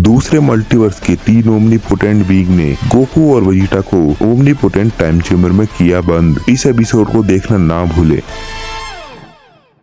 दूसरे मल्टीवर्स के 3 omnipotent being ने गोकू और वेजिटा को ओमनीपोटेंट टाइम चेम्बर में किया बंद। इस एपिसोड को देखना ना भूले।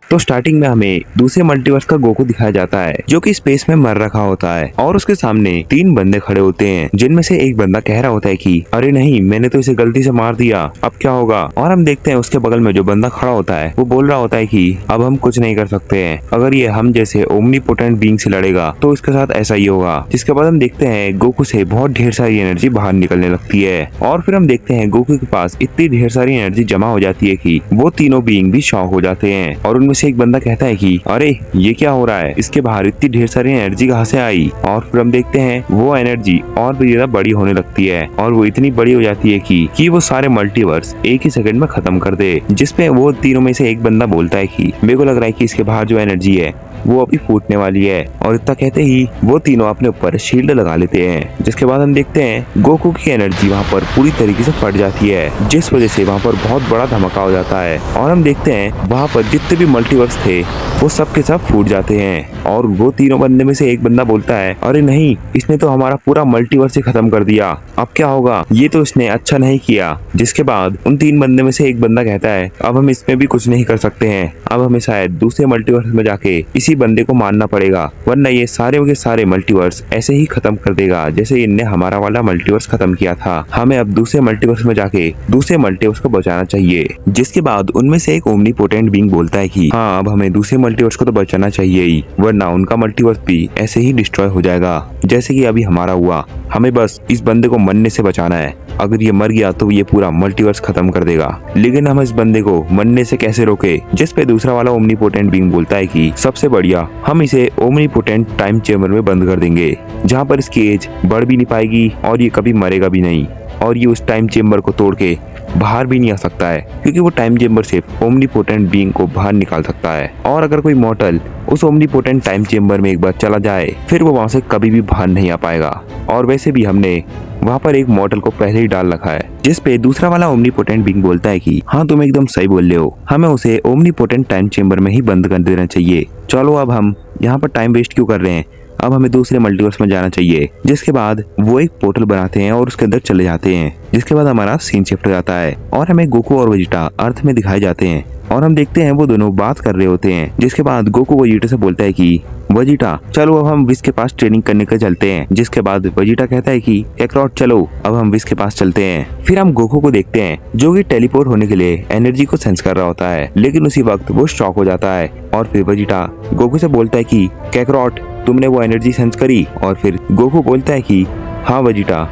तो स्टार्टिंग में हमें दूसरे मल्टीवर्स का गोकू दिखाया जाता है जो कि स्पेस में मर रखा होता है और उसके सामने 3 बंदे खड़े होते हैं जिनमें से एक बंदा कह रहा होता है कि अरे नहीं, मैंने तो इसे गलती से मार दिया, अब क्या होगा। और हम देखते हैं उसके बगल में जो बंदा खड़ा होता है वो बोल रहा होता है कि अब हम कुछ नहीं कर सकते हैं, अगर ये हम जैसे ओमनीपोटेंट बीइंग से लड़ेगा तो इसके साथ ऐसा ही होगा। जिसके बाद हम देखते हैं गोकू से बहुत ढेर सारी एनर्जी बाहर निकलने लगती है और फिर हम देखते हैं गोकू के पास इतनी ढेर सारी एनर्जी जमा हो जाती है कि वो तीनों बीइंग भी शॉक हो जाते हैं और उनमें से एक बंदा कहता है कि अरे ये क्या हो रहा है, इसके बाहर इतनी ढेर सारी एनर्जी कहाँ से आई। और फिर हम देखते हैं वो एनर्जी और भी ज्यादा बड़ी होने लगती है और वो इतनी बड़ी हो जाती है कि वो सारे मल्टीवर्स एक ही सेकंड में खत्म कर दे। जिसपे वो तीनों में से एक बंदा बोलता है कि मेरे को लग रहा है कि इसके बाहर जो एनर्जी है वो अभी फूटने वाली है। और इतना कहते ही वो तीनों अपने ऊपर शील्ड लगा लेते हैं। जिसके बाद हम देखते हैं गोकू की एनर्जी वहाँ पर पूरी तरीके से फट जाती है जिस वजह से वहाँ पर बहुत बड़ा धमाका हो जाता है और हम देखते हैं वहाँ पर जितने भी मल्टीवर्स थे वो सब के सब फूट जाते हैं। और वो तीनों बंदे में से एक बंदा बोलता है अरे नहीं, इसने तो हमारा पूरा मल्टीवर्स ही खत्म कर दिया, अब क्या होगा, ये तो इसने अच्छा नहीं किया। जिसके बाद उन 3 बंदे में से एक बंदा कहता है अब हम इसमें भी कुछ नहीं कर सकते हैं, अब हमें शायद दूसरे मल्टीवर्स में जाके इसी बंदे को मारना पड़ेगा, वरना ये सारे के सारे मल्टीवर्स ऐसे ही खत्म कर देगा जैसे इनने हमारा वाला मल्टीवर्स खत्म किया था। हमें अब दूसरे मल्टीवर्स में जाके दूसरे मल्टीवर्स को बचाना चाहिए। जिसके बाद उनमें से एक ओमनीपोटेंट बीइंग बोलता है कि हाँ, अब हमें दूसरे मल्टीवर्स को तो बचाना चाहिए ही, वरना उनका मल्टीवर्स भी ऐसे ही डिस्ट्रॉय हो जाएगा जैसे कि अभी हमारा हुआ। हमें बस इस बंदे को मरने से बचाना है, अगर ये मर गया तो ये पूरा मल्टीवर्स खत्म कर देगा, लेकिन हम इस बंदे को मरने से कैसे रोके। जिस पे दूसरा वाला ओमनीपोटेंट बीइंग बोलता है कि सबसे बढ़िया हम इसे ओमनीपोटेंट टाइम चेम्बर में बंद कर देंगे जहाँ पर इसकी एज बढ़ भी नहीं पाएगी और ये कभी मरेगा भी नहीं और ये उस टाइम चेम्बर को तोड़ के बाहर भी नहीं आ सकता है क्योंकि वो टाइम चेम्बर सिर्फ ओमनीपोटेंट बीइंग को बाहर निकाल सकता है। और अगर कोई मॉर्टल उस ओमनीपोटेंट टाइम चेम्बर में एक बार चला जाए फिर वो वहां से कभी भी बाहर नहीं आ पाएगा। और वैसे भी हमने वहाँ पर एक मॉडल को पहले ही डाल रखा है। जिस पे दूसरा वाला ओमनीपोटेंट बीइंग बोलता है कि हाँ, तुम एकदम सही बोल रहे हो, हमें उसे ओमनीपोटेंट टाइम चेम्बर में ही बंद कर देना चाहिए। चलो अब हम यहाँ पर टाइम वेस्ट क्यों कर रहे हैं, अब हमें दूसरे मल्टीवर्स में जाना चाहिए। जिसके बाद वो एक पोर्टल बनाते हैं और उसके अंदर चले जाते हैं। जिसके बाद हमारा सीन शिफ्ट हो जाता है और हमें गोकू और वेजिटा अर्थ में दिखाए जाते हैं और हम देखते हैं वो दोनों बात कर रहे होते हैं। जिसके बाद गोकू वेजिटा से बोलता है कि वेजिटा चलो अब हम विस के पास ट्रेनिंग करने के चलते हैं। जिसके बाद वेजिटा कहता है कि काकरॉट चलो अब हम विस के पास चलते हैं। फिर हम गोकू को देखते हैं जो कि टेलीपोर्ट होने के लिए एनर्जी को सेंस कर रहा होता है, लेकिन उसी वक्त वो शॉक हो जाता है और फिर वेजिटा गोकू से बोलता है कि काकरॉट तुमने वो एनर्जी सेंस करी। और फिर गोकू बोलता है कि हाँ वेजिटा,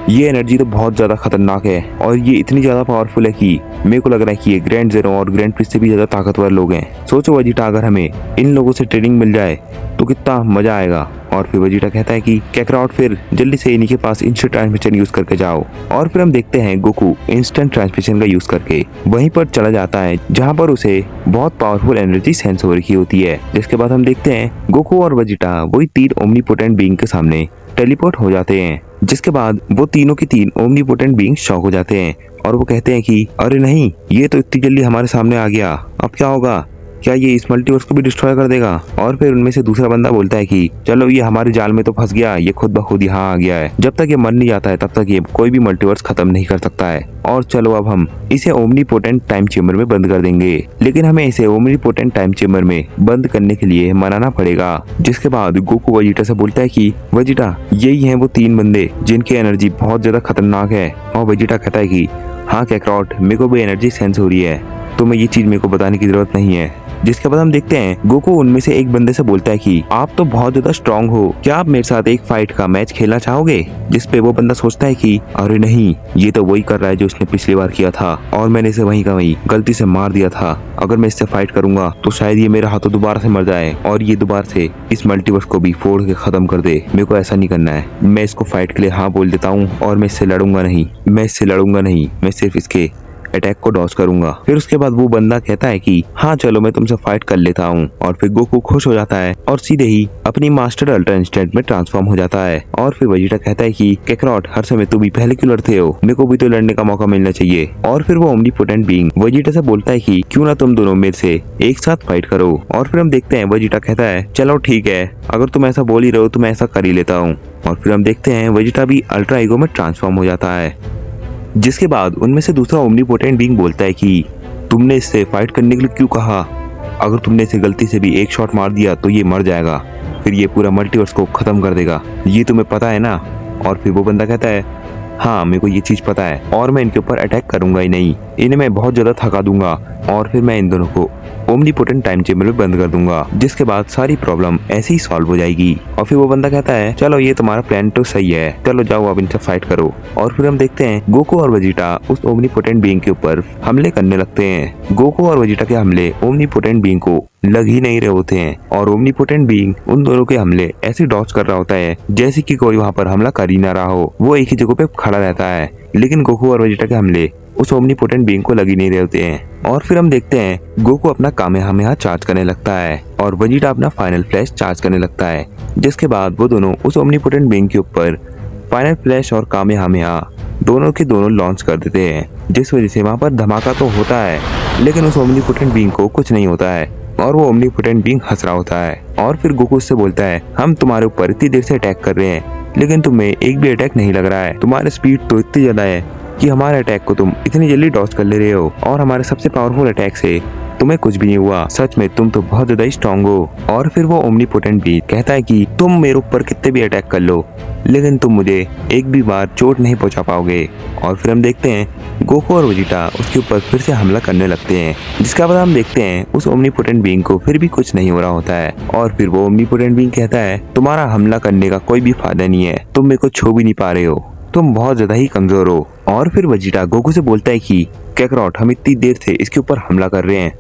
ये एनर्जी तो बहुत ज्यादा खतरनाक है और ये इतनी ज्यादा पावरफुल है कि मेरे को लग रहा है कि ये ग्रैंड ज़ीरो और ग्रैंड प्रिंस से भी ज्यादा ताकतवर लोग हैं। सोचो वेजिटा, अगर हमें इन लोगों से ट्रेनिंग मिल जाए तो कितना मजा आएगा। और फिर वेजिटा कहता है कि काकरॉट फिर जल्दी से इन्हीं के पास इंस्टेंट ट्रांसमिशन यूज करके जाओ। और फिर हम देखते हैं गोकू इंस्टेंट ट्रांसमिशन का यूज करके वहीं पर चला जाता है जहाँ पर उसे बहुत पावरफुल एनर्जी सेंस हो रखी होती है। जिसके बाद हम देखते हैं गोकू और वेजिटा वही 3 ओमनीपोटेंट बीइंग के सामने टेलीपोर्ट हो जाते हैं। जिसके बाद वो तीनों की 3 ओमनीपोटेंट बीइंग शॉक हो जाते हैं और वो कहते हैं कि अरे नहीं, ये तो इतनी जल्दी हमारे सामने आ गया, अब क्या होगा, क्या ये इस मल्टीवर्स को भी डिस्ट्रॉय कर देगा। और फिर उनमें से दूसरा बंदा बोलता है कि चलो ये हमारे जाल में तो फंस गया, ये खुद ब खुद यहाँ आ गया है, जब तक ये मर नहीं जाता है तब तक ये कोई भी मल्टीवर्स खत्म नहीं कर सकता है। और चलो अब हम इसे ओमनीपोटेंट टाइम चेम्बर में बंद कर देंगे, लेकिन हमें इसे ओमनीपोटेंट टाइम चेम्बर में बंद करने के लिए मनाना पड़ेगा। जिसके बाद गोकू वेजिटा से बोलता है कि वेजिटा यही है वो 3 बंदे जिनकी एनर्जी बहुत ज्यादा खतरनाक है। और वेजिटा कहता है कि हाँ काकरॉट, मेरे को भी एनर्जी सेंस हो रही है, तो मैं ये चीज मेरे को बताने की जरूरत नहीं है। जिसके बाद हम देखते हैं गोकू उनमें से एक बंदे से बोलता है कि आप तो बहुत ज्यादा स्ट्रांग हो, क्या आप मेरे साथ एक फाइट का मैच खेलना चाहोगे। जिसपे वो बंदा सोचता है कि अरे नहीं, ये तो वही कर रहा है जो उसने पिछली बार किया था और मैंने इसे वहीं का वहीं गलती से मार दिया था। अगर मैं इससे फाइट करूंगा तो शायद ये मेरे हाथों दोबारा से मर जाए और ये दोबारा से इस मल्टीवर्स को भी फोड़ के खत्म कर दे। मेरे को ऐसा नहीं करना है, मैं इसको फाइट के लिए हाँ बोल देता हूँ और मैं इससे लड़ूंगा नहीं, मैं सिर्फ इसके अटैक को डॉज करूंगा। फिर उसके बाद वो बंदा कहता है कि हाँ चलो मैं तुमसे फाइट कर लेता हूँ। और फिर गोकू खुश हो जाता है और सीधे ही अपनी मास्टर अल्ट्रा इंस्टेंट में ट्रांसफॉर्म हो जाता है। और फिर वेजिटा कहता है कि कैकरॉट हर समय तुम भी पहले क्यों लड़ते हो, मेरे को भी तो लड़ने का मौका मिलना चाहिए। और फिर वो ओमनीपोटेंट बीइंग वेजिटा से बोलता है कि क्यों ना तुम दोनों मेरे से एक साथ फाइट करो। और फिर हम देखते हैं वेजिटा कहता है चलो ठीक है, अगर तुम ऐसा बोल ही रहे हो तो मैं ऐसा कर ही लेता हूँ। और फिर हम देखते हैं वेजिटा भी अल्ट्रा ईगो में ट्रांसफॉर्म हो जाता है। जिसके बाद उनमें से दूसरा ओमनीपोटेंट बीइंग बोलता है कि तुमने इससे फाइट करने के लिए क्यों कहा, अगर तुमने इसे गलती से भी एक शॉट मार दिया तो ये मर जाएगा, फिर ये पूरा मल्टीवर्स को खत्म कर देगा, ये तुम्हें पता है ना। और फिर वो बंदा कहता है हाँ मेरे को ये चीज पता है और मैं इनके ऊपर अटैक करूंगा ही नहीं, इन्हें मैं बहुत ज्यादा थका दूंगा और फिर मैं इन दोनों को ओमनीपोटेंट टाइम चेंबर में बंद कर दूंगा, जिसके बाद सारी प्रॉब्लम ऐसे ही सॉल्व हो जाएगी। और फिर वो बंदा कहता है चलो ये तुम्हारा प्लान तो सही है, चलो जाओ अब इनसे फाइट करो। और फिर हम देखते हैं गोकू और वेजिटा उस ओमनीपोटेंट बीइंग के ऊपर हमले करने लगते हैं। गोकू और वेजिटा के हमले ओमनीपोटेंट बीइंग को लग ही नहीं रहे होते हैं और ओमनीपोटेंट बीइंग उन दोनों के हमले ऐसे डॉज कर रहा होता है जैसे कि कोई वहाँ पर हमला कर ही ना रहा हो, वो एक ही जगह पे खड़ा रहता है। लेकिन गोकू और वेजिटा के हमले उस ओमनीपोटेंट बीइंग को लग ही नहीं रहे होते हैं। और फिर हम देखते हैं गोकू अपना कामेहामेहा चार्ज करने लगता है और वेजिटा अपना फाइनल फ्लैश चार्ज करने लगता है। जिसके बाद वो दोनों उस ओमनीपोटेंट बीइंग के ऊपर फाइनल फ्लैश और कामेहामेहा दोनों के दोनों लॉन्च कर देते हैं, जिस वजह से वहाँ पर धमाका तो होता है लेकिन उस ओमनीपोटेंट बीइंग को कुछ नहीं होता है और वो ओमनीपोटेंट बीइंग हंस रहा होता है। और फिर गोकू उससे बोलता है हम तुम्हारे ऊपर इतनी देर से अटैक कर रहे हैं लेकिन तुम्हें एक भी अटैक नहीं लग रहा है, तुम्हारी स्पीड तो इतनी ज्यादा है कि हमारे अटैक को तुम इतनी जल्दी डॉज कर ले रहे हो और हमारे सबसे पावरफुल अटैक से तुम्हें कुछ भी नहीं हुआ, सच में तुम तो बहुत ज्यादा स्ट्रॉन्ग हो। और फिर वो ओमनीपोटेंट भी कहता है कि तुम मेरे ऊपर कितने भी अटैक कर लो लेकिन तुम मुझे एक भी बार चोट नहीं पहुंचा पाओगे। और फिर हम देखते हैं गोकू और वेजिटा उसके ऊपर फिर से हमला करने लगते हैं, जिसके बाद हम देखते हैं उस ओमनीपोटेंट बीइंग को फिर भी कुछ नहीं हो रहा होता है। और फिर वो ओमनीपोटेंट बीइंग कहता है तुम्हारा हमला करने का कोई भी फायदा नहीं है, तुम मेरे को छू भी नहीं पा रहे हो, तुम बहुत ज्यादा ही कमजोर हो। और फिर वेजिटा गोकू से बोलता है कि कैकरॉट हम इतनी देर से इसके ऊपर हमला कर रहे हैं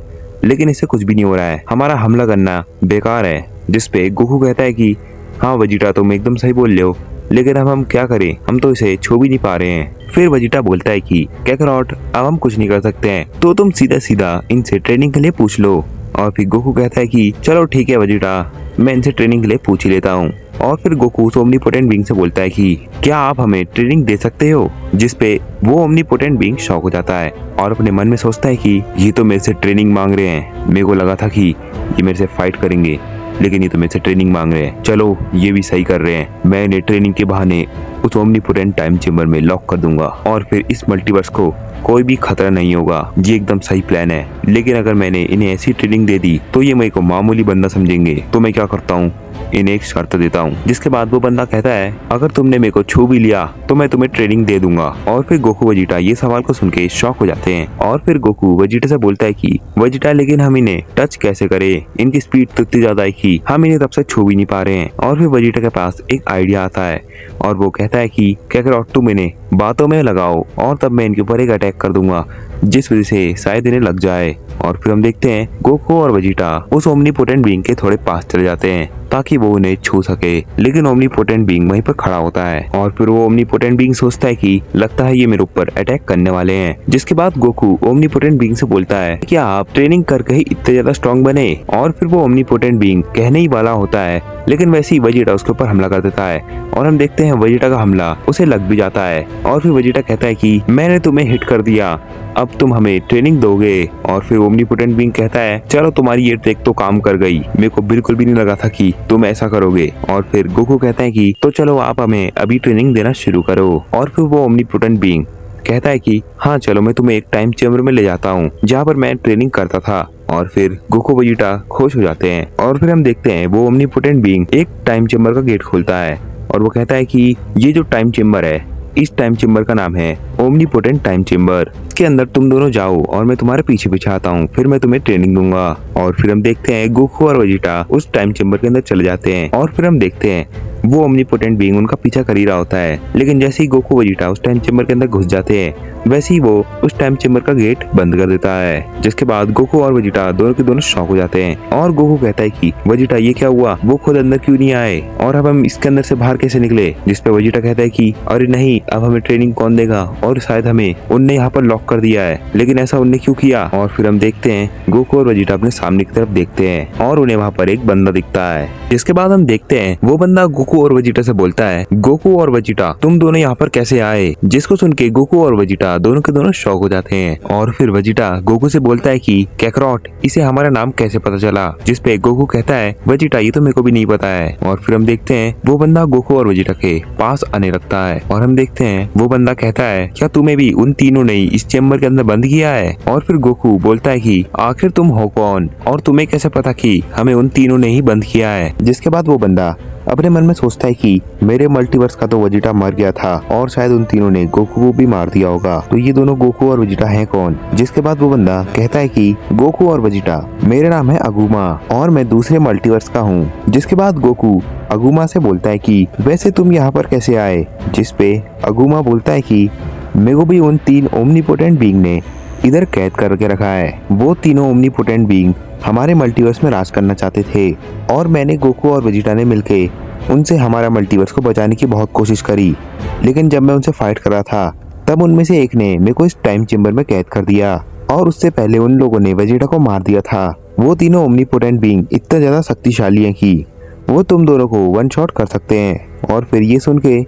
लेकिन इससे कुछ भी नहीं हो रहा है, हमारा हमला करना बेकार है। जिसपे गोकू कहता है कि हाँ वेजिटा तुम एकदम सही बोल रहे हो लेकिन अब हम क्या करें, हम तो इसे छू भी नहीं पा रहे हैं। फिर वेजिटा बोलता है कि कैकरॉट अब हम कुछ नहीं कर सकते हैं तो तुम सीधा सीधा इनसे ट्रेनिंग के लिए पूछ लो। और फिर गोकू कहता है कि चलो ठीक है वेजिटा, मैं इनसे ट्रेनिंग के लिए पूछ ही लेता हूँ। और फिर गोकू ओमनीपोटेंट बीइंग से बोलता है कि क्या आप हमें ट्रेनिंग दे सकते हो, जिसपे वो ओमनीपोटेंट बीइंग शॉक हो जाता है और अपने मन में सोचता है कि ये तो मेरे से ट्रेनिंग मांग रहे हैं, मेरे को लगा था कि ये मेरे से फाइट करेंगे लेकिन ये तो मेरे से ट्रेनिंग मांग रहे हैं, चलो ये भी सही कर रहे हैं, मैं इन्हें ट्रेनिंग के बहाने उस ओमनीपोटेंट टाइम चेंबर में लॉक कर दूंगा और फिर इस मल्टीवर्स को कोई भी खतरा नहीं होगा, ये एकदम सही प्लान है। लेकिन अगर मैंने इन्हें ऐसी ट्रेनिंग दे दी तो ये मेरे को मामूली बंदा समझेंगे, तो मैं क्या करता हूँ इन्हें एक शर्त देता हूँ। जिसके बाद वो बंदा कहता है अगर तुमने मेरे को छू भी लिया तो मैं तुम्हें ट्रेनिंग दे दूंगा। और फिर गोकू वेजिटा ये सवाल को सुन के शॉक हो जाते हैं। और फिर गोकू वेजिटा से बोलता है कि वेजिटा लेकिन हम इन्हें टच कैसे करें, इनकी स्पीड तो इतनी ज्यादा है कि हम इन्हें तब से छू भी नहीं पा रहे हैं। और फिर वेजिटा के पास एक आइडिया आता है और वो कहता है कि कैकरॉट तुम इन्हें बातों में लगाओ और तब मैं इनके ऊपर एक अटैक कर दूंगा जिस वजह से शायद इन्हें लग जाए। और फिर हम देखते हैं गोकू और वेजिटा उस ओमनीपोटेंट बीइंग के थोड़े पास चले जाते हैं ताकि वो उन्हें छू सके, लेकिन ओमनीपोटेंट बीइंग वहीं पर खड़ा होता है। और फिर वो ओमनीपोटेंट बीइंग सोचता है कि लगता है ये मेरे ऊपर अटैक करने वाले हैं। जिसके बाद गोकू ओमनीपोटेंट बीइंग से बोलता है क्या आप ट्रेनिंग करके ही इतने ज्यादा स्ट्रॉन्ग बने। और फिर वो ओमनीपोटेंट बीइंग कहने ही वाला होता है लेकिन वैसे ही वेजिटा उसके ऊपर हमला कर देता है और हम देखते हैं वेजिटा का हमला उसे लग भी जाता है। और फिर वेजिटा कहता है कि मैंने तुम्हें हिट कर दिया, अब तुम हमें ट्रेनिंग दोगे। और फिर ओमनीपोटेंट बीइंग कहता है चलो तुम्हारी ये ट्रिक तो काम कर गई, मेरे को बिल्कुल भी नहीं लगा था कि तुम ऐसा करोगे। और फिर गोकू कहता है कि तो चलो आप हमें अभी ट्रेनिंग देना शुरू करो। और फिर वो ओमनीपोटेंट बीइंग कहता है कि हाँ चलो मैं तुम्हें एक टाइम चेंबर में ले जाता हूँ जहाँ पर मैं ट्रेनिंग करता था। और फिर गोकू वेजिटा खुश हो जाते हैं। और फिर हम देखते हैं वो ओमनीपोटेंट बीइंग एक टाइम चेंबर का गेट खोलता है और वो कहता है कि ये जो टाइम चेंबर है इस टाइम चेंबर का नाम है ओमनीपोटेंट टाइम चेंबर, इसके अंदर तुम दोनों जाओ और मैं तुम्हारे पीछे पीछे आता हूँ, फिर मैं तुम्हें ट्रेनिंग दूंगा। और फिर हम देखते हैं गोकू और वेजिटा उस टाइम चेंबर के अंदर चले जाते हैं और फिर हम देखते हैं वो ओमनीपोटेंट बीइंग उनका पीछा कर ही रहा होता है। लेकिन जैसे ही गोकू वेजिटा उस टाइम चेम्बर के अंदर घुस जाते हैं, वैसे ही वो उस टाइम चेम्बर का गेट बंद कर देता है। जिसके बाद गोकू और वेजिटा दोनों के दोनों शॉक हो जाते हैं और गोकू कहता है कि वेजिटा ये क्या हुआ, वो खुद अंदर क्यों नहीं आए और अब हम इसके अंदर से बाहर कैसे निकले। जिसपे वेजिटा कहता है कि अरे नहीं, अब हमें ट्रेनिंग कौन देगा और शायद हमें उनने यहाँ पर लॉक कर दिया है, लेकिन ऐसा उनने क्यों किया। और फिर हम देखते हैं गोकू और वेजिटा अपने सामने की तरफ देखते हैं और उन्हें वहाँ पर एक बंदा दिखता है। जिसके बाद हम देखते हैं वो बंदा गोकू और वेजिटा से बोलता है, गोकू और वेजिटा तुम दोनों यहाँ पर कैसे आए। जिसको सुन के गोकू और वेजिटा दोनों के दोनों शॉक हो जाते हैं और फिर वेजिटा गोकू से बोलता है कि कैकरॉट, इसे हमारा नाम कैसे पता चला। जिसपे गोकू कहता है, वेजिटा ये तो मेरे को भी नहीं पता है। और फिर हम देखते हैं वो बंदा गोकू और वेजिटा के पास आने लगता है और हम देखते हैं वो बंदा कहता है, क्या तुम्हें भी उन तीनों ने इस चेम्बर के अंदर बंद किया है। और फिर गोकू बोलता है कि आखिर तुम हो कौन और तुम्हें कैसे पता कि हमें उन तीनों ने ही बंद किया है। जिसके बाद वो बंदा अपने मन में सोचता है कि मेरे मल्टीवर्स का तो वेजिटा मर गया था और शायद उन तीनों ने गोकू को भी मार दिया होगा, तो ये दोनों गोकू और वेजिटा हैं कौन। जिसके बाद वो बंदा कहता है कि गोकू और वेजिटा, मेरा नाम है अगुमा और मैं दूसरे मल्टीवर्स का हूँ। जिसके बाद गोकू अगुमा से बोलता है कि वैसे तुम यहाँ पर कैसे आए। जिसपे अगुमा बोलता है कि मेरे को भी उन 3 ओमनीपोटेंट बीइंग ने इधर कैद करके रखा है। वो तीनों ओमनीपोटेंट बीइंग हमारे मल्टीवर्स में राज करना चाहते थे और मैंने गोकू और वेजिटा ने मिलके उनसे हमारा मल्टीवर्स को बचाने की बहुत कोशिश करी, लेकिन जब मैं उनसे फाइट कर रहा था तब उनमें से एक ने मेरे को इस टाइम चेम्बर में कैद कर दिया और उससे पहले उन लोगों ने वेजिटा को मार दिया था। वो तीनों ओमनीपोटेंट बीइंग इतना ज्यादा शक्तिशाली हैं कि वो तुम दोनों को वन शॉट कर सकते हैं। और फिर ये सुन के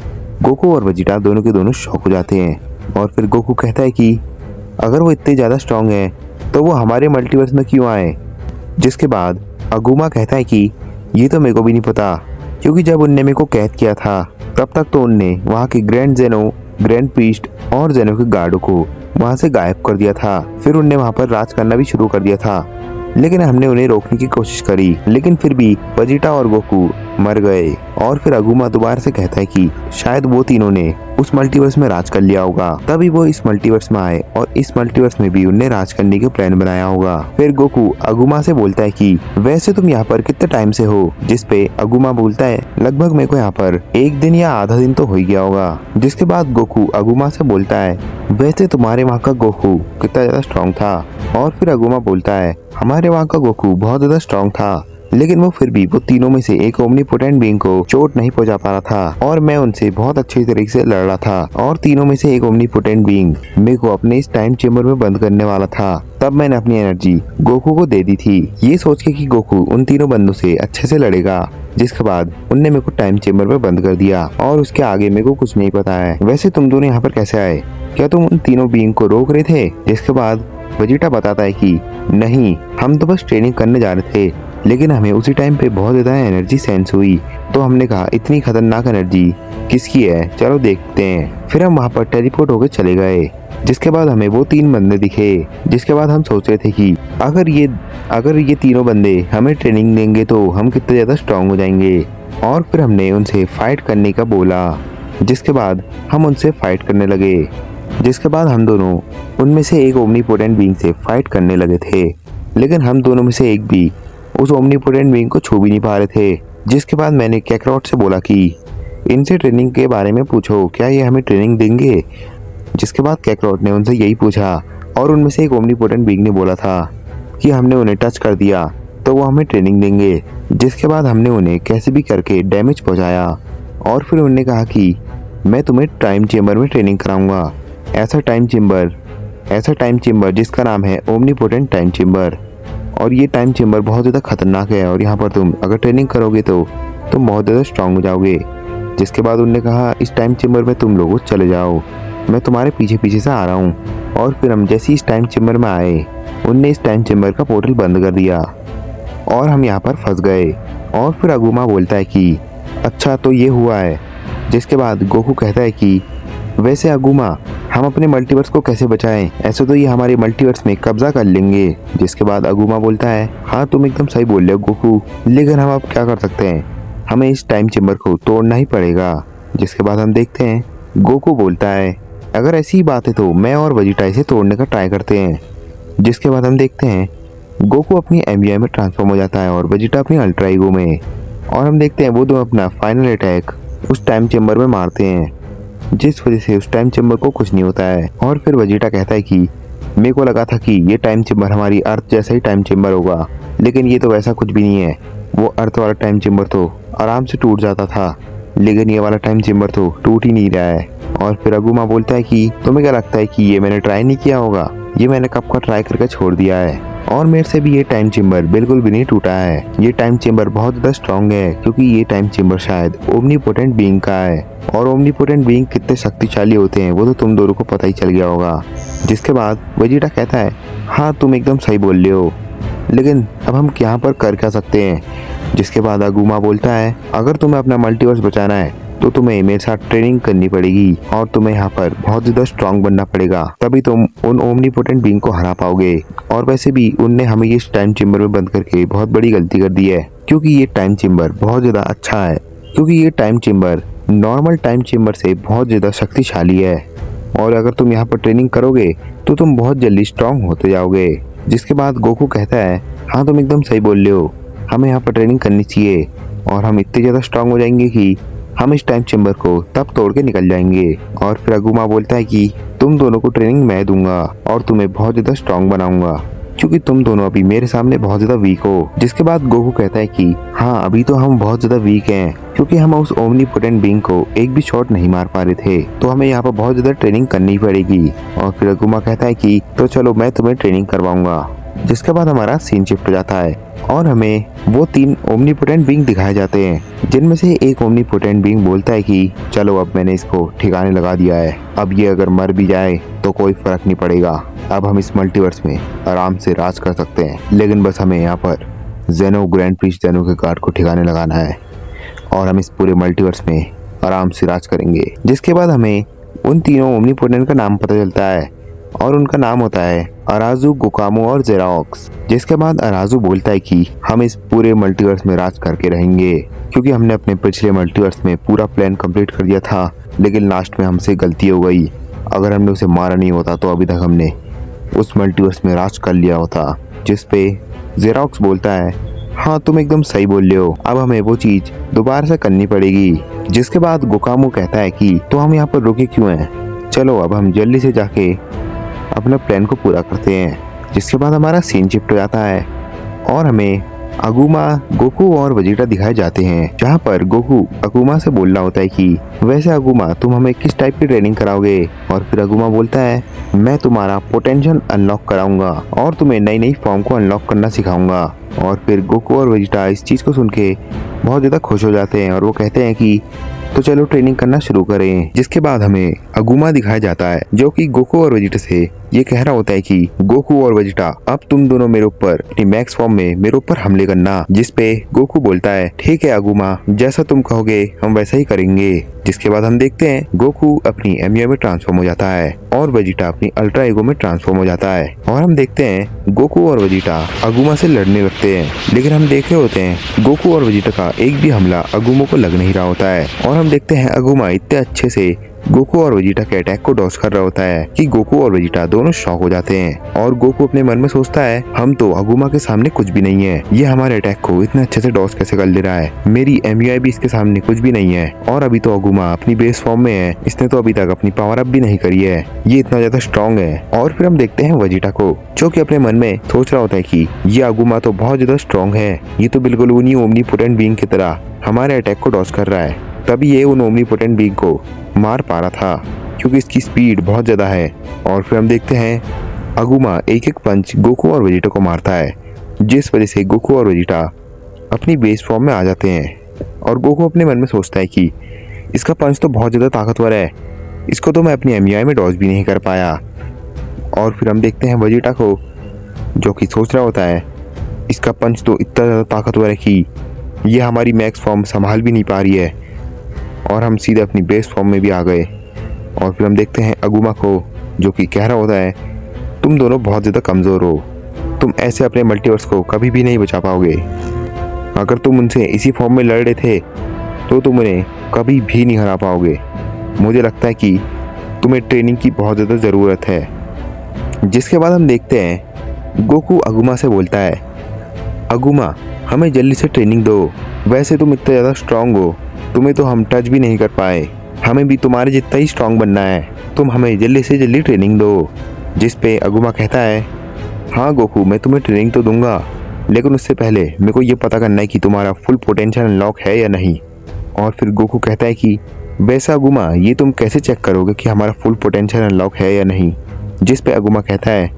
गोकू और वेजिटा दोनों के दोनों शॉक हो जाते हैं और फिर गोकू कहता है कि अगर वो इतने ज्यादा स्ट्रांग है तो वो हमारे मल्टीवर्स में क्यों आए। जिसके बाद अगुमा कहता है कि ये तो मेरे को भी नहीं पता, क्योंकि जब उनने मेरे को कैद किया था तब तक तो उनने वहाँ के ग्रैंड जेनो, ग्रैंड प्रीस्ट और जेनो के गार्डों को वहाँ से गायब कर दिया था। फिर उनने वहाँ पर राज करना भी शुरू कर दिया था, लेकिन हमने उन्हें रोकने की कोशिश करी, लेकिन फिर भी वेजिटा और गोकू मर गए। और फिर अगुमा दोबारा से कहता है कि शायद वो तीनों ने उस मल्टीवर्स में राज कर लिया होगा, तभी वो इस मल्टीवर्स में आए और इस मल्टीवर्स में भी उनने राज करने के प्लान बनाया होगा। फिर गोकू अगुमा से बोलता है कि वैसे तुम यहाँ पर कितने टाइम से हो। जिसपे अगुमा बोलता है, लगभग मेरे को यहाँ पर 1 दिन या आधा दिन तो हो ही गया होगा। जिसके बाद गोकू अगुमा से बोलता है, वैसे तुम्हारे वहाँ का गोकू कितना ज्यादा स्ट्रॉन्ग था। और फिर अगुमा बोलता है, हमारे वहाँ का गोकू बहुत ज्यादा स्ट्रॉन्ग था, लेकिन वो फिर भी वो तीनों में से एक ओमनीपोटेंट बीइंग को चोट नहीं पहुंचा पा रहा था और मैं उनसे बहुत अच्छी तरीके से लड़ रहा था और तीनों में से एक ओमनीपोटेंट बीइंग मेरे को अपने इस टाइम चेम्बर में बंद करने वाला था। तब मैंने अपनी एनर्जी गोकू को दे दी थी, ये सोच के कि गोकू उन तीनों बंदों से अच्छे से लड़ेगा। जिसके बाद उनने मेरे को टाइम चेम्बर में बंद कर दिया और उसके आगे मेरे को कुछ नहीं पता है। वैसे तुम दोनों यहाँ पर कैसे आए, क्या तुम उन तीनों बीइंग को रोक रहे थे। जिसके बाद वेजिटा बताता है कि नहीं, हम तो बस ट्रेनिंग करने जा रहे थे, लेकिन हमें उसी टाइम पे बहुत ज्यादा एनर्जी सेंस हुई, तो हमने कहा इतनी खतरनाक एनर्जी किसकी है, चलो देखते हैं। फिर हम वहाँ पर टेलीपोर्ट होकर चले गए। जिसके बाद हमें वो 3 बंदे दिखे। जिसके बाद हम सोच रहे थे कि अगर ये तीनों बंदे हमें ट्रेनिंग देंगे तो हम कितने ज्यादा स्ट्रांग हो जाएंगे। और फिर हमने उनसे फाइट करने का बोला। जिसके बाद हम उनसे फाइट करने लगे। जिसके बाद हम दोनों उनमें से एक ओमनीपोटेंट बीइंग से फाइट करने लगे थे, लेकिन हम दोनों में से एक भी उस ओमनीपोटेंट बीइंग को छू भी नहीं पा रहे थे। जिसके बाद मैंने कैकरॉट से बोला कि इनसे ट्रेनिंग के बारे में पूछो, क्या ये हमें ट्रेनिंग देंगे। जिसके बाद कैकरॉट ने उनसे यही पूछा और उनमें से एक ओमनीपोटेंट बीइंग ने बोला था कि हमने उन्हें टच कर दिया तो वो हमें ट्रेनिंग देंगे। जिसके बाद हमने उन्हें कैसे भी करके डैमेज पहुंचाया और फिर उन्होंने कहा कि मैं तुम्हें टाइम चेम्बर में ट्रेनिंग कराऊंगा। ऐसा टाइम चेम्बर जिसका नाम है ओमनीपोटेंट टाइम चेम्बर, और ये टाइम चेम्बर बहुत ज़्यादा खतरनाक है और यहाँ पर तुम अगर ट्रेनिंग करोगे तो तुम बहुत ज़्यादा स्ट्रांग हो जाओगे। जिसके बाद उन्होंने कहा इस टाइम चेम्बर में तुम लोग चले जाओ, मैं तुम्हारे पीछे पीछे से आ रहा हूँ। और फिर हम जैसे ही इस टाइम चेम्बर में आए, उनने इस टाइम चेम्बर का पोर्टल बंद कर दिया और हम यहाँ पर फंस गए। और फिर अगुमा बोलता है कि अच्छा तो ये हुआ है। जिसके बाद गोकू कहता है कि वैसे अगुमा, हम अपने मल्टीवर्स को कैसे बचाएं, ऐसे तो ये हमारे मल्टीवर्स में कब्जा कर लेंगे। जिसके बाद अगुमा बोलता है, हाँ तुम एकदम सही बोल रहे हो गोकू, लेकिन हम अब क्या कर सकते हैं, हमें इस टाइम चेम्बर को तोड़ना ही पड़ेगा। जिसके बाद हम देखते हैं गोकू बोलता है, अगर ऐसी ही बात है तो मैं और वेजिटा इसे तोड़ने का ट्राई करते हैं। जिसके बाद हम देखते हैं गोकू अपनी एमबीआई में ट्रांसफॉर्म हो जाता है और वेजिटा अपनी अल्ट्रा ईगो में। और हम देखते हैं वो दोनों अपना फाइनल अटैक उस टाइम चेम्बर में मारते हैं, जिस वजह से उस टाइम चेम्बर को कुछ नहीं होता है। और फिर वेजिटा कहता है कि मेरे को लगा था कि ये टाइम चेम्बर हमारी अर्थ जैसा ही टाइम चेम्बर होगा, लेकिन ये तो वैसा कुछ भी नहीं है। वो अर्थ वाला टाइम चेम्बर तो आराम से टूट जाता था, लेकिन ये वाला टाइम चेम्बर तो टूट ही नहीं रहा है। और फिर अगुमा बोलता है कि तुम्हें क्या लगता है कि ये मैंने ट्राई नहीं किया होगा? ये मैंने कब का ट्राई करके छोड़ दिया है, और मेरे से भी ये टाइम चेम्बर बिल्कुल भी नहीं टूटा है। ये टाइम चेम्बर बहुत ज़्यादा स्ट्रॉन्ग है, क्योंकि ये टाइम चेम्बर शायद ओमनीपोटेंट बीइंग का है। और ओमनीपोटेंट बीइंग कितने शक्तिशाली होते हैं वो तो तुम दोनों को पता ही चल गया होगा। जिसके बाद वेजिटा कहता है हाँ तुम एकदम सही बोल रहे हो, लेकिन अब हम यहाँ पर कर क्या सकते हैं? जिसके बाद अगुमा बोलता है अगर तुम्हें अपना मल्टीवर्स बचाना है तो तुम्हें मेरे साथ ट्रेनिंग करनी पड़ेगी, और तुम्हें यहाँ पर बहुत ज़्यादा स्ट्रांग बनना पड़ेगा, तभी तुम उन ओमनीपोटेंट बीइंग को हरा पाओगे। और वैसे भी उनने हमें इस टाइम चेम्बर में बंद करके बहुत बड़ी गलती कर दी है, क्योंकि ये टाइम चेम्बर बहुत ज़्यादा अच्छा है, क्योंकि ये time chamber normal time chamber से बहुत ज़्यादा शक्तिशाली है। और अगर तुम यहाँ पर ट्रेनिंग करोगे तो तुम बहुत जल्दी स्ट्रांग होते जाओगे। जिसके बाद गोकू कहता है हाँ तुम एकदम सही बोल रहे हो, हमें यहाँ पर ट्रेनिंग करनी चाहिए, और हम इतने ज़्यादा स्ट्रांग हो जाएंगे कि हम इस टाइम चेम्बर को तब तोड़ के निकल जाएंगे। और फिर अगुमा बोलता है कि तुम दोनों को ट्रेनिंग मैं दूंगा और तुम्हें बहुत ज़्यादा स्ट्रांग बनाऊंगा, क्योंकि तुम दोनों अभी मेरे सामने बहुत ज़्यादा वीक हो। जिसके बाद गोकू कहता है कि हाँ अभी तो हम बहुत ज़्यादा वीक हैं, क्योंकि हम उस ओमनीपोटेंट बीइंग को एक भी शॉट नहीं मार पा रहे थे, तो हमें यहाँ पर बहुत ज़्यादा ट्रेनिंग करनी पड़ेगी। और फिर अगुमा कहता है कि तो चलो मैं तुम्हें ट्रेनिंग करवाऊंगा। जिसके बाद हमारा सीन शिफ्ट हो जाता है और हमें वो 3 ओमनीपोटेंट बीइंग दिखाए जाते हैं, जिनमें से एक ओमनीपोटेंट बीइंग बोलता है कि चलो अब मैंने इसको ठिकाने लगा दिया है, अब ये अगर मर भी जाए तो कोई फर्क नहीं पड़ेगा, अब हम इस मल्टीवर्स में आराम से राज कर सकते हैं, लेकिन बस हमें यहाँ पर जेनो ग्रैंड प्रीस्ट जेनो के गार्ड को ठिकाने लगाना है और हम इस पूरे मल्टीवर्स में आराम से राज करेंगे। जिसके बाद हमें उन तीनों ओमनीपोटेंट का नाम पता चलता है, और उनका नाम होता है अराजू, गोकामो और जेरोक्स। जिसके बाद अराजू बोलता है कि हम इस पूरे मल्टीवर्स में राज करके रहेंगे, क्योंकि हमने अपने पिछले मल्टीवर्स में पूरा प्लान कंप्लीट कर दिया था, लेकिन लास्ट में हमसे गलती हो गई। अगर हमने उसे मारा नहीं होता तो अभी तक हमने उस मल्टीवर्स में राज कर लिया होता। जिस पे जेरोक्स बोलता है हाँ तुम एकदम सही बोल रहे हो, अब हमें वो चीज दोबारा से करनी पड़ेगी। जिसके बाद गोकामो कहता है कि तो हम यहाँ पर रुके क्यों हैं, चलो अब हम जल्दी से जाके अपने प्लान को पूरा करते हैं। जिसके बाद हमारा सीन शिफ्ट हो जाता है और हमें अगुमा, गोकू और वेजिटा दिखाए जाते हैं, जहाँ पर गोकू अगुमा से बोल रहा होता है कि वैसे अगुमा तुम हमें किस टाइप की ट्रेनिंग कराओगे। और फिर अगुमा बोलता है मैं तुम्हारा पोटेंशियल अनलॉक कराऊंगा और तुम्हें नई नई फॉर्म को अनलॉक करना सिखाऊंगा। और फिर गोकू और वेजिटा इस चीज़ को सुन के बहुत ज़्यादा खुश हो जाते हैं और वो कहते हैं कि तो चलो ट्रेनिंग करना शुरू करें। जिसके बाद हमें अगुमा दिखाया जाता है, जो कि गोकू और वेजिटा से ये कह रहा होता है कि गोकू और वेजिटा अब तुम दोनों मेरे ऊपर अपनी मैक्स फॉर्म में मेरे ऊपर हमले करना। जिस पे गोकू बोलता है ठीक है अगुमा, जैसा तुम कहोगे हम वैसा ही करेंगे। जिसके बाद हम देखते हैं गोकू अपनी एमयूआई में ट्रांसफॉर्म हो जाता है और वेजिटा अपनी अल्ट्रा ईगो में ट्रांसफॉर्म हो जाता है, और हम देखते हैं गोकू और वेजिटा अगुमा से लड़ने लगते हैं। लेकिन हम देख रहे होते हैं गोकू और वेजिटा का एक भी हमला अगुमा को लग नहीं रहा होता है, और हम देखते हैं अगुमा इतने अच्छे से गोकू और वेजिटा के अटैक को डॉज कर रहा होता है कि गोकू और वेजिटा दोनों शॉक हो जाते हैं। और गोकू अपने मन में सोचता है हम तो अगुमा के सामने कुछ भी नहीं है, ये हमारे अटैक को इतने अच्छे से डॉज कैसे कर ले रहा है, मेरी एमयूआई भी इसके सामने कुछ भी नहीं है, और अभी तो अगुमा अपनी बेस फॉर्म में है, इसने तो अभी तक अपनी पावर अप भी नहीं करी है, ये इतना ज्यादा स्ट्रॉन्ग है। और फिर हम देखते हैं वेजिटा को, जो कि अपने मन में सोच रहा होता है कि ये अगुमा तो बहुत ज्यादा स्ट्रॉन्ग है, ये तो बिल्कुल उन्हीं ओमनीपोटेंट बीइंग की तरह हमारे अटैक को डॉज कर रहा है, तभी ये उन ओमनीपोटेंट बीइंग को मार पा रहा था, क्योंकि इसकी स्पीड बहुत ज़्यादा है। और फिर हम देखते हैं अगुमा एक एक पंच गोकू और वेजिटा को मारता है, जिस वजह से गोकू और वेजिटा अपनी बेस फॉर्म में आ जाते हैं। और गोकू अपने मन में सोचता है कि इसका पंच तो बहुत ज़्यादा ताकतवर है, इसको तो मैं अपनी एमयूआई में डॉज भी नहीं कर पाया। और फिर हम देखते हैं वेजिटा को, जो कि सोच रहा होता है इसका पंच तो इतना ज़्यादा ताकतवर है कि ये हमारी मैक्स फॉर्म संभाल भी नहीं पा रही है, और हम सीधे अपनी बेस फॉर्म में भी आ गए। और फिर हम देखते हैं अगुमा को, जो कि कह रहा होता है तुम दोनों बहुत ज़्यादा कमज़ोर हो, तुम ऐसे अपने मल्टीवर्स को कभी भी नहीं बचा पाओगे, अगर तुम उनसे इसी फॉर्म में लड़ रहे थे तो तुम उन्हें कभी भी नहीं हरा पाओगे, मुझे लगता है कि तुम्हें ट्रेनिंग की बहुत ज़्यादा ज़रूरत है। जिसके बाद हम देखते हैं गोकू अगुमा से बोलता है अगुमा, हमें जल्दी से ट्रेनिंग दो। वैसे तुम इतना ज़्यादा स्ट्रांग हो, तुम्हें तो हम टच भी नहीं कर पाए। हमें भी तुम्हारे जितना ही स्ट्रांग बनना है। तुम हमें जल्दी से जल्दी ट्रेनिंग दो। जिस पे अगुमा कहता है, हाँ गोकू, मैं तुम्हें ट्रेनिंग तो दूंगा, लेकिन उससे पहले मेरे को ये पता करना है कि तुम्हारा फुल पोटेंशियल अनलॉक है या नहीं। और फिर गोकू कहता है कि वैसा अगुमा, ये तुम कैसे चेक करोगे कि हमारा फुल पोटेंशियल अनलॉक है या नहीं। जिस पे अगुमा कहता है,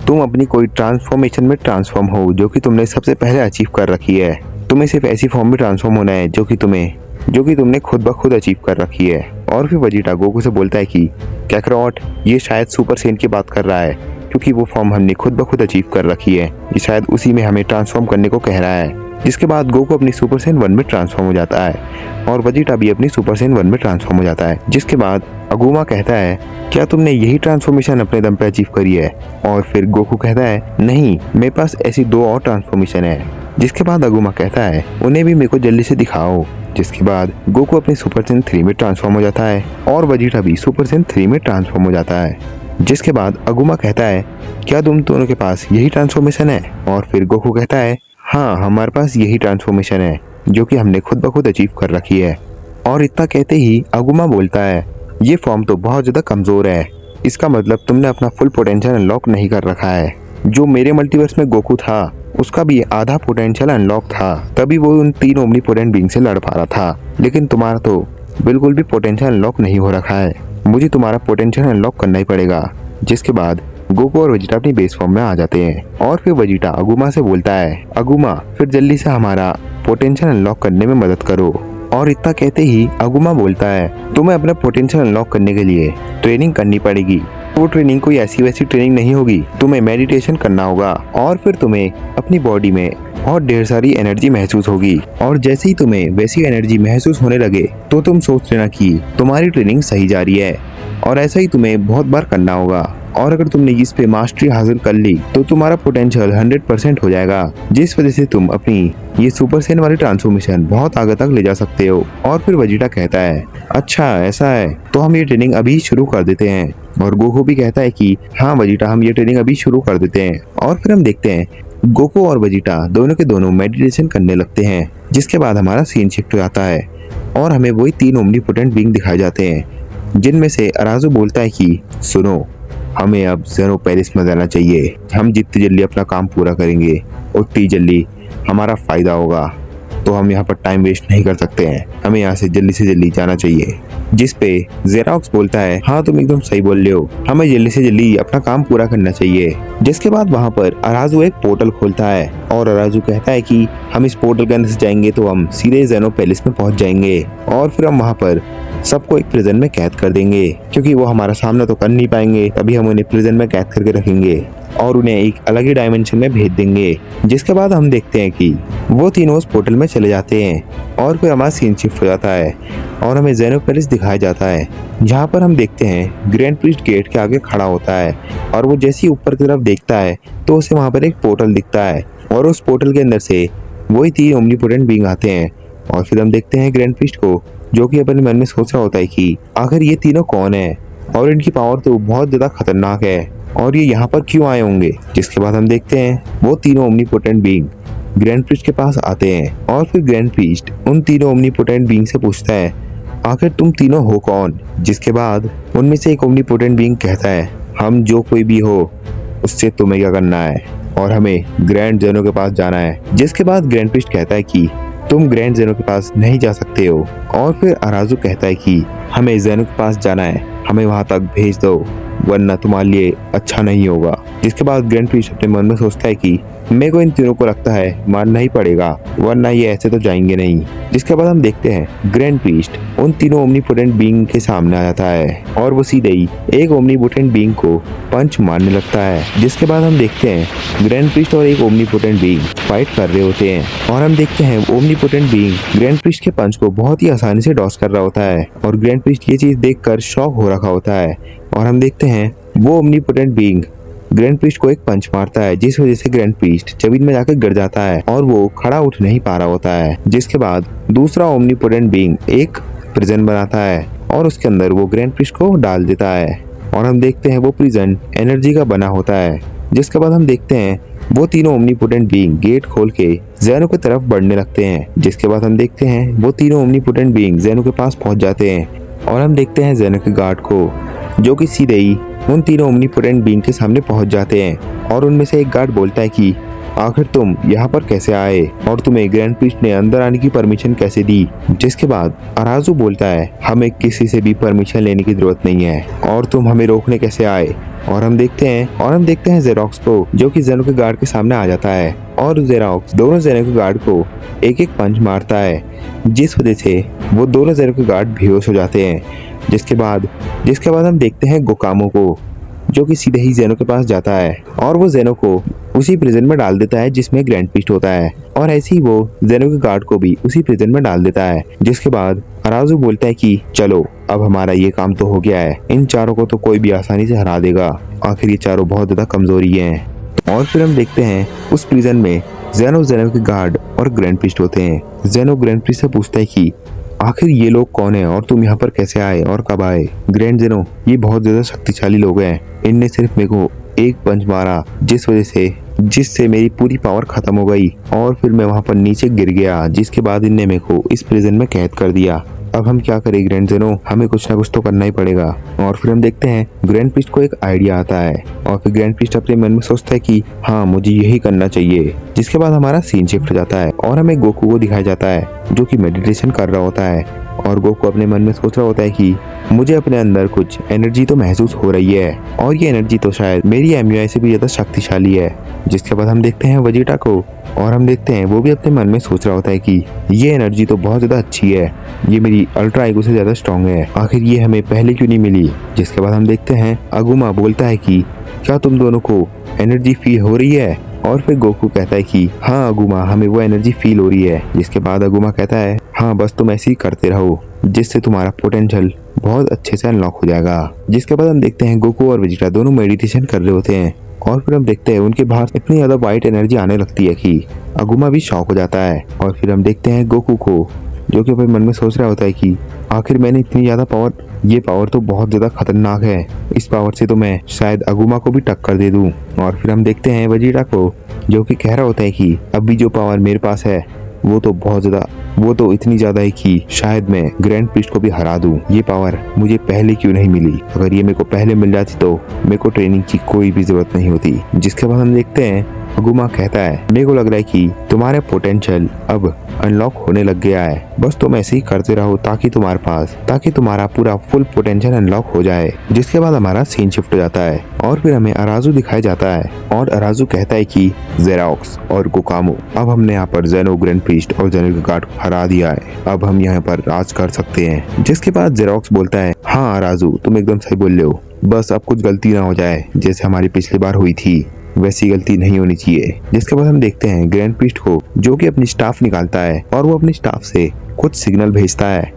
तुम अपनी कोई ट्रांसफॉर्मेशन में ट्रांसफॉर्म हो जो कि तुमने सबसे पहले अचीव कर रखी है। तुम्हें सिर्फ ऐसी फॉर्म में ट्रांसफॉर्म होना है जो कि तुमने खुद ब खुद अचीव कर रखी है। और फिर वजीटा गोकू से बोलता है कि कैकरॉट, ये शायद सुपर सेन की बात कर रहा है, क्योंकि वो फॉर्म हमने खुद ब खुद अचीव कर रखी है। ये शायद उसी में हमें ट्रांसफॉर्म करने को कह रहा है। जिसके बाद गोकू अपनी सुपर सेन 1 में ट्रांसफॉर्म हो जाता है और वजीटा भी अपनी सुपर सेन 1 में ट्रांसफॉर्म हो जाता है। जिसके बाद अगुमा कहता है, क्या तुमने यही ट्रांसफॉर्मेशन अपने दम पे अचीव करी है। और फिर गोकू कहता है, नहीं, मेरे पास ऐसी 2 और ट्रांसफॉर्मेशन है। जिसके बाद अगुमा कहता है, उन्हें भी मेरे को जल्दी से दिखाओ। जिसके बाद गोकू अपनी सुपर सेन 3 में ट्रांसफॉर्म हो जाता है और वजीटा भी सुपर सेन 3 में ट्रांसफॉर्म हो जाता है। जिसके बाद अगुमा कहता है, क्या तुम दोनों के पास यही ट्रांसफॉर्मेशन है। और फिर गोकू कहता है, हाँ, हमारे पास यही ट्रांसफॉर्मेशन है जो कि हमने खुद ब खुद अचीव कर रखी है। और इतना कहते ही अगुमा बोलता है, ये फॉर्म तो बहुत ज़्यादा कमज़ोर है। इसका मतलब तुमने अपना फुल पोटेंशियल अनलॉक नहीं कर रखा है। जो मेरे मल्टीवर्स में गोकू था, उसका भी आधा पोटेंशियल अनलॉक था, तभी वो उन 3 ओमनीपोटेंट बीइंग से लड़ पा रहा था। लेकिन तुम्हारा तो बिल्कुल भी पोटेंशियल अनलॉक नहीं हो रखा है। मुझे तुम्हारा पोटेंशियल अनलॉक करना ही पड़ेगा। जिसके बाद गोकू और वजीटा अपनी बेस फॉर्म में आ जाते हैं और फिर वजीटा अगुमा से बोलता है, अगुमा, फिर जल्दी से हमारा पोटेंशियल अनलॉक करने में मदद करो। और इतना कहते ही अगुमा बोलता है, तुम्हें अपना पोटेंशियल अनलॉक करने के लिए ट्रेनिंग करनी पड़ेगी। वो ट्रेनिंग कोई ऐसी वैसी ट्रेनिंग नहीं होगी, तुम्हें मेडिटेशन करना होगा और फिर तुम्हें अपनी बॉडी में बहुत ढेर सारी एनर्जी महसूस होगी। और जैसे ही तुम्हें वैसी एनर्जी महसूस होने लगे तो तुम सोच लेना कि तुम्हारी ट्रेनिंग सही जा रही है। और ऐसा ही तुम्हें बहुत बार करना होगा। और अगर तुमने इस पे मास्टरी हासिल कर ली तो तुम्हारा पोटेंशियल 100% हो जाएगा, जिस वजह से तुम अपनी ये सुपर सेन वाली ट्रांसफॉर्मेशन बहुत आगे तक ले जा सकते हो। और फिर वजीटा कहता है, अच्छा ऐसा है, तो हम ये ट्रेनिंग अभी शुरू कर देते हैं। और गोकू भी कहता है कि हाँ वजीटा, हम ये ट्रेनिंग अभी शुरू कर देते हैं। और फिर हम देखते हैं गोकू और वजीटा दोनों के दोनों मेडिटेशन करने लगते हैं। जिसके बाद हमारा सीन शिफ्ट हो जाता है और हमें वही 3 ओमनीपोटेंट बीइंग दिखाए जाते हैं, जिनमें से अराजू बोलता है कि सुनो, हमें अब ज़ेनो पेरिस में जाना चाहिए। हम जितनी जल्दी अपना काम पूरा करेंगे उतनी जल्दी हमारा फ़ायदा होगा, तो हम यहाँ पर टाइम वेस्ट नहीं कर सकते हैं। हमें यहाँ से जल्दी जाना चाहिए। जिस पे जेरोक्स बोलता है, हाँ तुम एकदम सही बोल रहे हो, हमें जल्दी से जल्दी अपना काम पूरा करना चाहिए। जिसके बाद वहाँ पर अराजू एक पोर्टल खोलता है और अराजू कहता है कि हम इस पोर्टल के अंदर से जाएंगे तो हम सीधे ज़ेनो पैलेस में पहुँच जाएंगे और फिर हम वहाँ पर सबको एक प्रिजन में कैद कर देंगे, क्योंकि वो हमारा सामना तो कर नहीं पाएंगे। तभी हम उन्हें प्रिजन में कैद करके रखेंगे और उन्हें एक अलग ही डायमेंशन में भेज देंगे। जिसके बाद हम देखते हैं कि वो तीनों उस पोर्टल में चले जाते हैं और फिर हमारा सीन शिफ्ट हो जाता है और हमें ज़ेनो पैलेस दिखाया जाता है, जहाँ पर हम देखते हैं ग्रैंड प्रीस्ट गेट के आगे खड़ा होता है और वो जैसे ही ऊपर की तरफ देखता है तो उसे वहाँ पर एक पोर्टल दिखता है और उस पोर्टल के अंदर से वही 3 ओमनीपोटेंट बीइंग आते हैं। और फिर हम देखते हैं ग्रैंड प्रीस्ट को, जो कि अपने मन में सोच रहा होता है कि आखिर ये तीनों कौन है और इनकी पावर तो बहुत ज़्यादा खतरनाक है और ये यहाँ पर क्यों आए होंगे। जिसके बाद हम देखते हैं वो तीनों ओमनीपोटेंट बीइंग ग्रैंड प्रीस्ट के पास आते हैं और फिर ग्रैंड प्रीस्ट उन तीनों ओमनीपोटेंट बीइंग से पूछता है, आखिर तुम तीनों हो कौन। जिसके बाद उनमें से एक ओमनीपोटेंट बीइंग कहता है, हम जो कोई भी हो उससे तुम्हें क्या करना है और हमें ग्रैंड ज़ेनो के पास जाना है। जिसके बाद ग्रैंड प्रीस्ट कहता है कि तुम ग्रैंड ज़ेनो के पास नहीं जा सकते हो। और फिर अराजू कहता है कि हमें ज़ेनो के पास जाना है, हमें वहाँ तक भेज दो वरना तुम्हारे लिए अच्छा नहीं होगा। जिसके बाद ग्रैंड प्रीस्ट अपने मन में सोचता है कि मेरे को इन तीनों को लगता है मारना ही पड़ेगा वरना ये ऐसे तो जाएंगे नहीं। जिसके बाद हम देखते हैं ग्रैंड प्रीस्ट उन तीनों ओमनीपोटेंट बीइंग के सामने आ जाता है और वो सीधे ही एक ओमनीपोटेंट बीइंग को पंच मारने लगता है। जिसके बाद हम देखते हैं ग्रैंड प्रीस्ट और एक ओमनीपोटेंट बीइंग फाइट कर रहे होते हैं और हम देखते हैं ओमनीपोटेंट बीइंग ग्रैंड प्रीस्ट के पंच को बहुत ही आसानी से डॉस कर रहा होता है और ग्रैंड प्रीस्ट ये चीज देखकर शॉक हो रखा होता है। और हम देखते हैं वो ओमनीपोटेंट बीइंग ग्रैंड प्रीस्ट को एक पंच मारता है, जिस वजह से ग्रैंड प्रीस्ट जमीन में जाकर गिर जाता है और वो खड़ा उठ नहीं पा रहा होता है। जिसके बाद दूसरा ओमनीपोटेंट बीइंग एक प्रिजन बनाता है और उसके अंदर वो ग्रैंड प्रीस्ट को डाल देता है और हम देखते हैं वो प्रिजन एनर्जी का बना होता है। जिसके बाद हम देखते हैं वो तीनों ओमनीपोटेंट बीइंग गेट खोल के ज़ेनो की तरफ बढ़ने लगते हैं। जिसके बाद हम देखते हैं वो तीनों ओमनीपोटेंट बीइंग ज़ेनो के पास पहुंच जाते हैं और हम देखते हैं ज़ेनो के गार्ड को, जो कि सीधे ही उन तीनों ओमनीपोटेंट बीइंग के सामने पहुंच जाते हैं। और उनमें से एक गार्ड बोलता है कि आखिर तुम यहाँ पर कैसे आए और तुम्हें ग्रैंड प्रीस्ट ने अंदर आने की परमिशन कैसे दी। जिसके बाद अराजू बोलता है हमें किसी से भी परमिशन लेने की जरूरत नहीं है और तुम हमें रोकने कैसे आए। और हम देखते हैं जेरोक्स को, जो कि ज़ेनो के गार्ड के सामने आ जाता है और जेरोक्स दोनों ज़ेनो के गार्ड को एक एक पंच मारता है, जिस वजह से वो दोनों ज़ेनो के गार्ड बेहोश हो जाते हैं। जिसके बाद हम देखते हैं गोकामो को, जो कि सीधे ही ज़ेनो के पास जाता है और वो ज़ेनो को उसी प्रिजन में डाल देता है जिसमें ग्रैंड प्रीस्ट होता है, और ऐसे ही वो ज़ेनो के गार्ड को भी उसी प्रिजन में डाल देता है। जिसके बाद अराजू बोलता है कि चलो अब हमारा ये काम तो हो गया है, इन चारों को तो कोई भी आसानी से हरा देगा, आखिर ये चारों बहुत ज्यादा कमजोरी हैं। और फिर हम देखते हैं उस प्रिजन में ज़ेनो के गार्ड और ग्रैंड प्रीस्ट होते हैं। ज़ेनो ग्रैंड प्रीस्ट से पूछता है कि आखिर ये लोग कौन है और तुम यहाँ पर कैसे आए और कब आए। ग्रैंड ज़ेनो, ये बहुत ज्यादा शक्तिशाली लोग हैं, इनने सिर्फ मेरे को एक पंच मारा जिससे मेरी पूरी पावर खत्म हो गई और फिर मैं वहां पर नीचे गिर गया। जिसके बाद इनने मेरे को इस प्रिजन में कैद कर दिया। अब हम क्या करें ग्रैंड ज़ेनो, हमें कुछ ना कुछ तो करना ही पड़ेगा। और फिर हम देखते हैं ग्रैंड प्रीस्ट को एक आइडिया आता है और फिर ग्रैंड प्रीस्ट अपने मन में सोचता है कि हाँ मुझे यही करना चाहिए। जिसके बाद हमारा सीन शिफ्ट हो जाता है और हमें गोकू को दिखाया जाता है, जो कि मेडिटेशन कर रहा होता है। और गोकू अपने मन में सोच रहा होता है कि मुझे अपने अंदर कुछ एनर्जी तो महसूस हो रही है और ये एनर्जी तो शायद मेरी एमयूआई से भी ज्यादा शक्तिशाली है। जिसके बाद हम देखते हैं वेजिटा को और हम देखते हैं वो भी अपने मन में सोच रहा होता है कि ये एनर्जी तो बहुत ज्यादा अच्छी है, ये मेरी अल्ट्रा ईगो से ज्यादा स्ट्रांग है, आखिर ये हमें पहले क्यों नहीं मिली। जिसके बाद हम देखते हैं अगुमा बोलता है कि क्या तुम दोनों को एनर्जी फील हो रही है। और फिर गोकू कहता है कि हाँ अगुमा, हमें वो एनर्जी फील हो रही है। जिसके बाद अगुमा कहता है हाँ बस तुम ऐसे ही करते रहो, जिससे तुम्हारा पोटेंशियल बहुत अच्छे से अनलॉक हो जाएगा। जिसके बाद हम देखते हैं गोकू और वेजिटा दोनों मेडिटेशन कर रहे होते हैं और फिर हम देखते हैं उनके बाहर इतनी ज्यादा वाइट एनर्जी आने लगती है कि अगुमा भी शॉक हो जाता है। और फिर हम देखते हैं गोकू को, जो कि अपने मन में सोच रहा होता है कि आखिर मैंने इतनी ज्यादा पावर, ये पावर तो बहुत ज्यादा खतरनाक है, इस पावर से तो मैं शायद अगुमा को भी टक्कर दे दूं। और फिर हम देखते हैं वेजिटा को, जो कि कह रहा होता है कि अभी जो पावर मेरे पास है वो तो इतनी ज्यादा है कि शायद मैं ग्रैंड प्रीस्ट को भी हरा दूं। ये पावर मुझे पहले क्यों नहीं मिली, अगर ये मेरे को पहले मिल जाती तो मेरे को ट्रेनिंग की कोई भी जरूरत नहीं होती। जिसके बाद हम देखते हैं अगुमा कहता है मेरे को लग रहा है कि तुम्हारा पोटेंशियल अब अनलॉक होने लग गया है, बस तुम ऐसे ही करते रहो ताकि तुम्हारा पूरा फुल पोटेंशियल अनलॉक हो जाए। जिसके बाद हमारा सीन शिफ्ट हो जाता है और फिर हमें अराजू दिखाया जाता है और अराजू कहता है कि जेरोक्स और गोकामो, अब हमने यहाँ पर ज़ेनो, ग्रैंड प्रीस्ट और ज़ेनो के गार्ड को हरा दिया है, अब हम यहाँ पर राज कर सकते हैं। जिसके बाद जेरोक्स बोलता है हाँ अराजू, तुम एकदम सही बोल रहे हो, बस अब कुछ गलती ना हो जाए जैसे हमारी पिछली बार हुई थी, वैसी गलती नहीं होनी चाहिए। जिसके बाद हम देखते हैं ग्रैंड प्रीस्ट को, जो कि अपनी स्टाफ निकालता है और वो अपनी स्टाफ से कुछ सिग्नल भेजता है,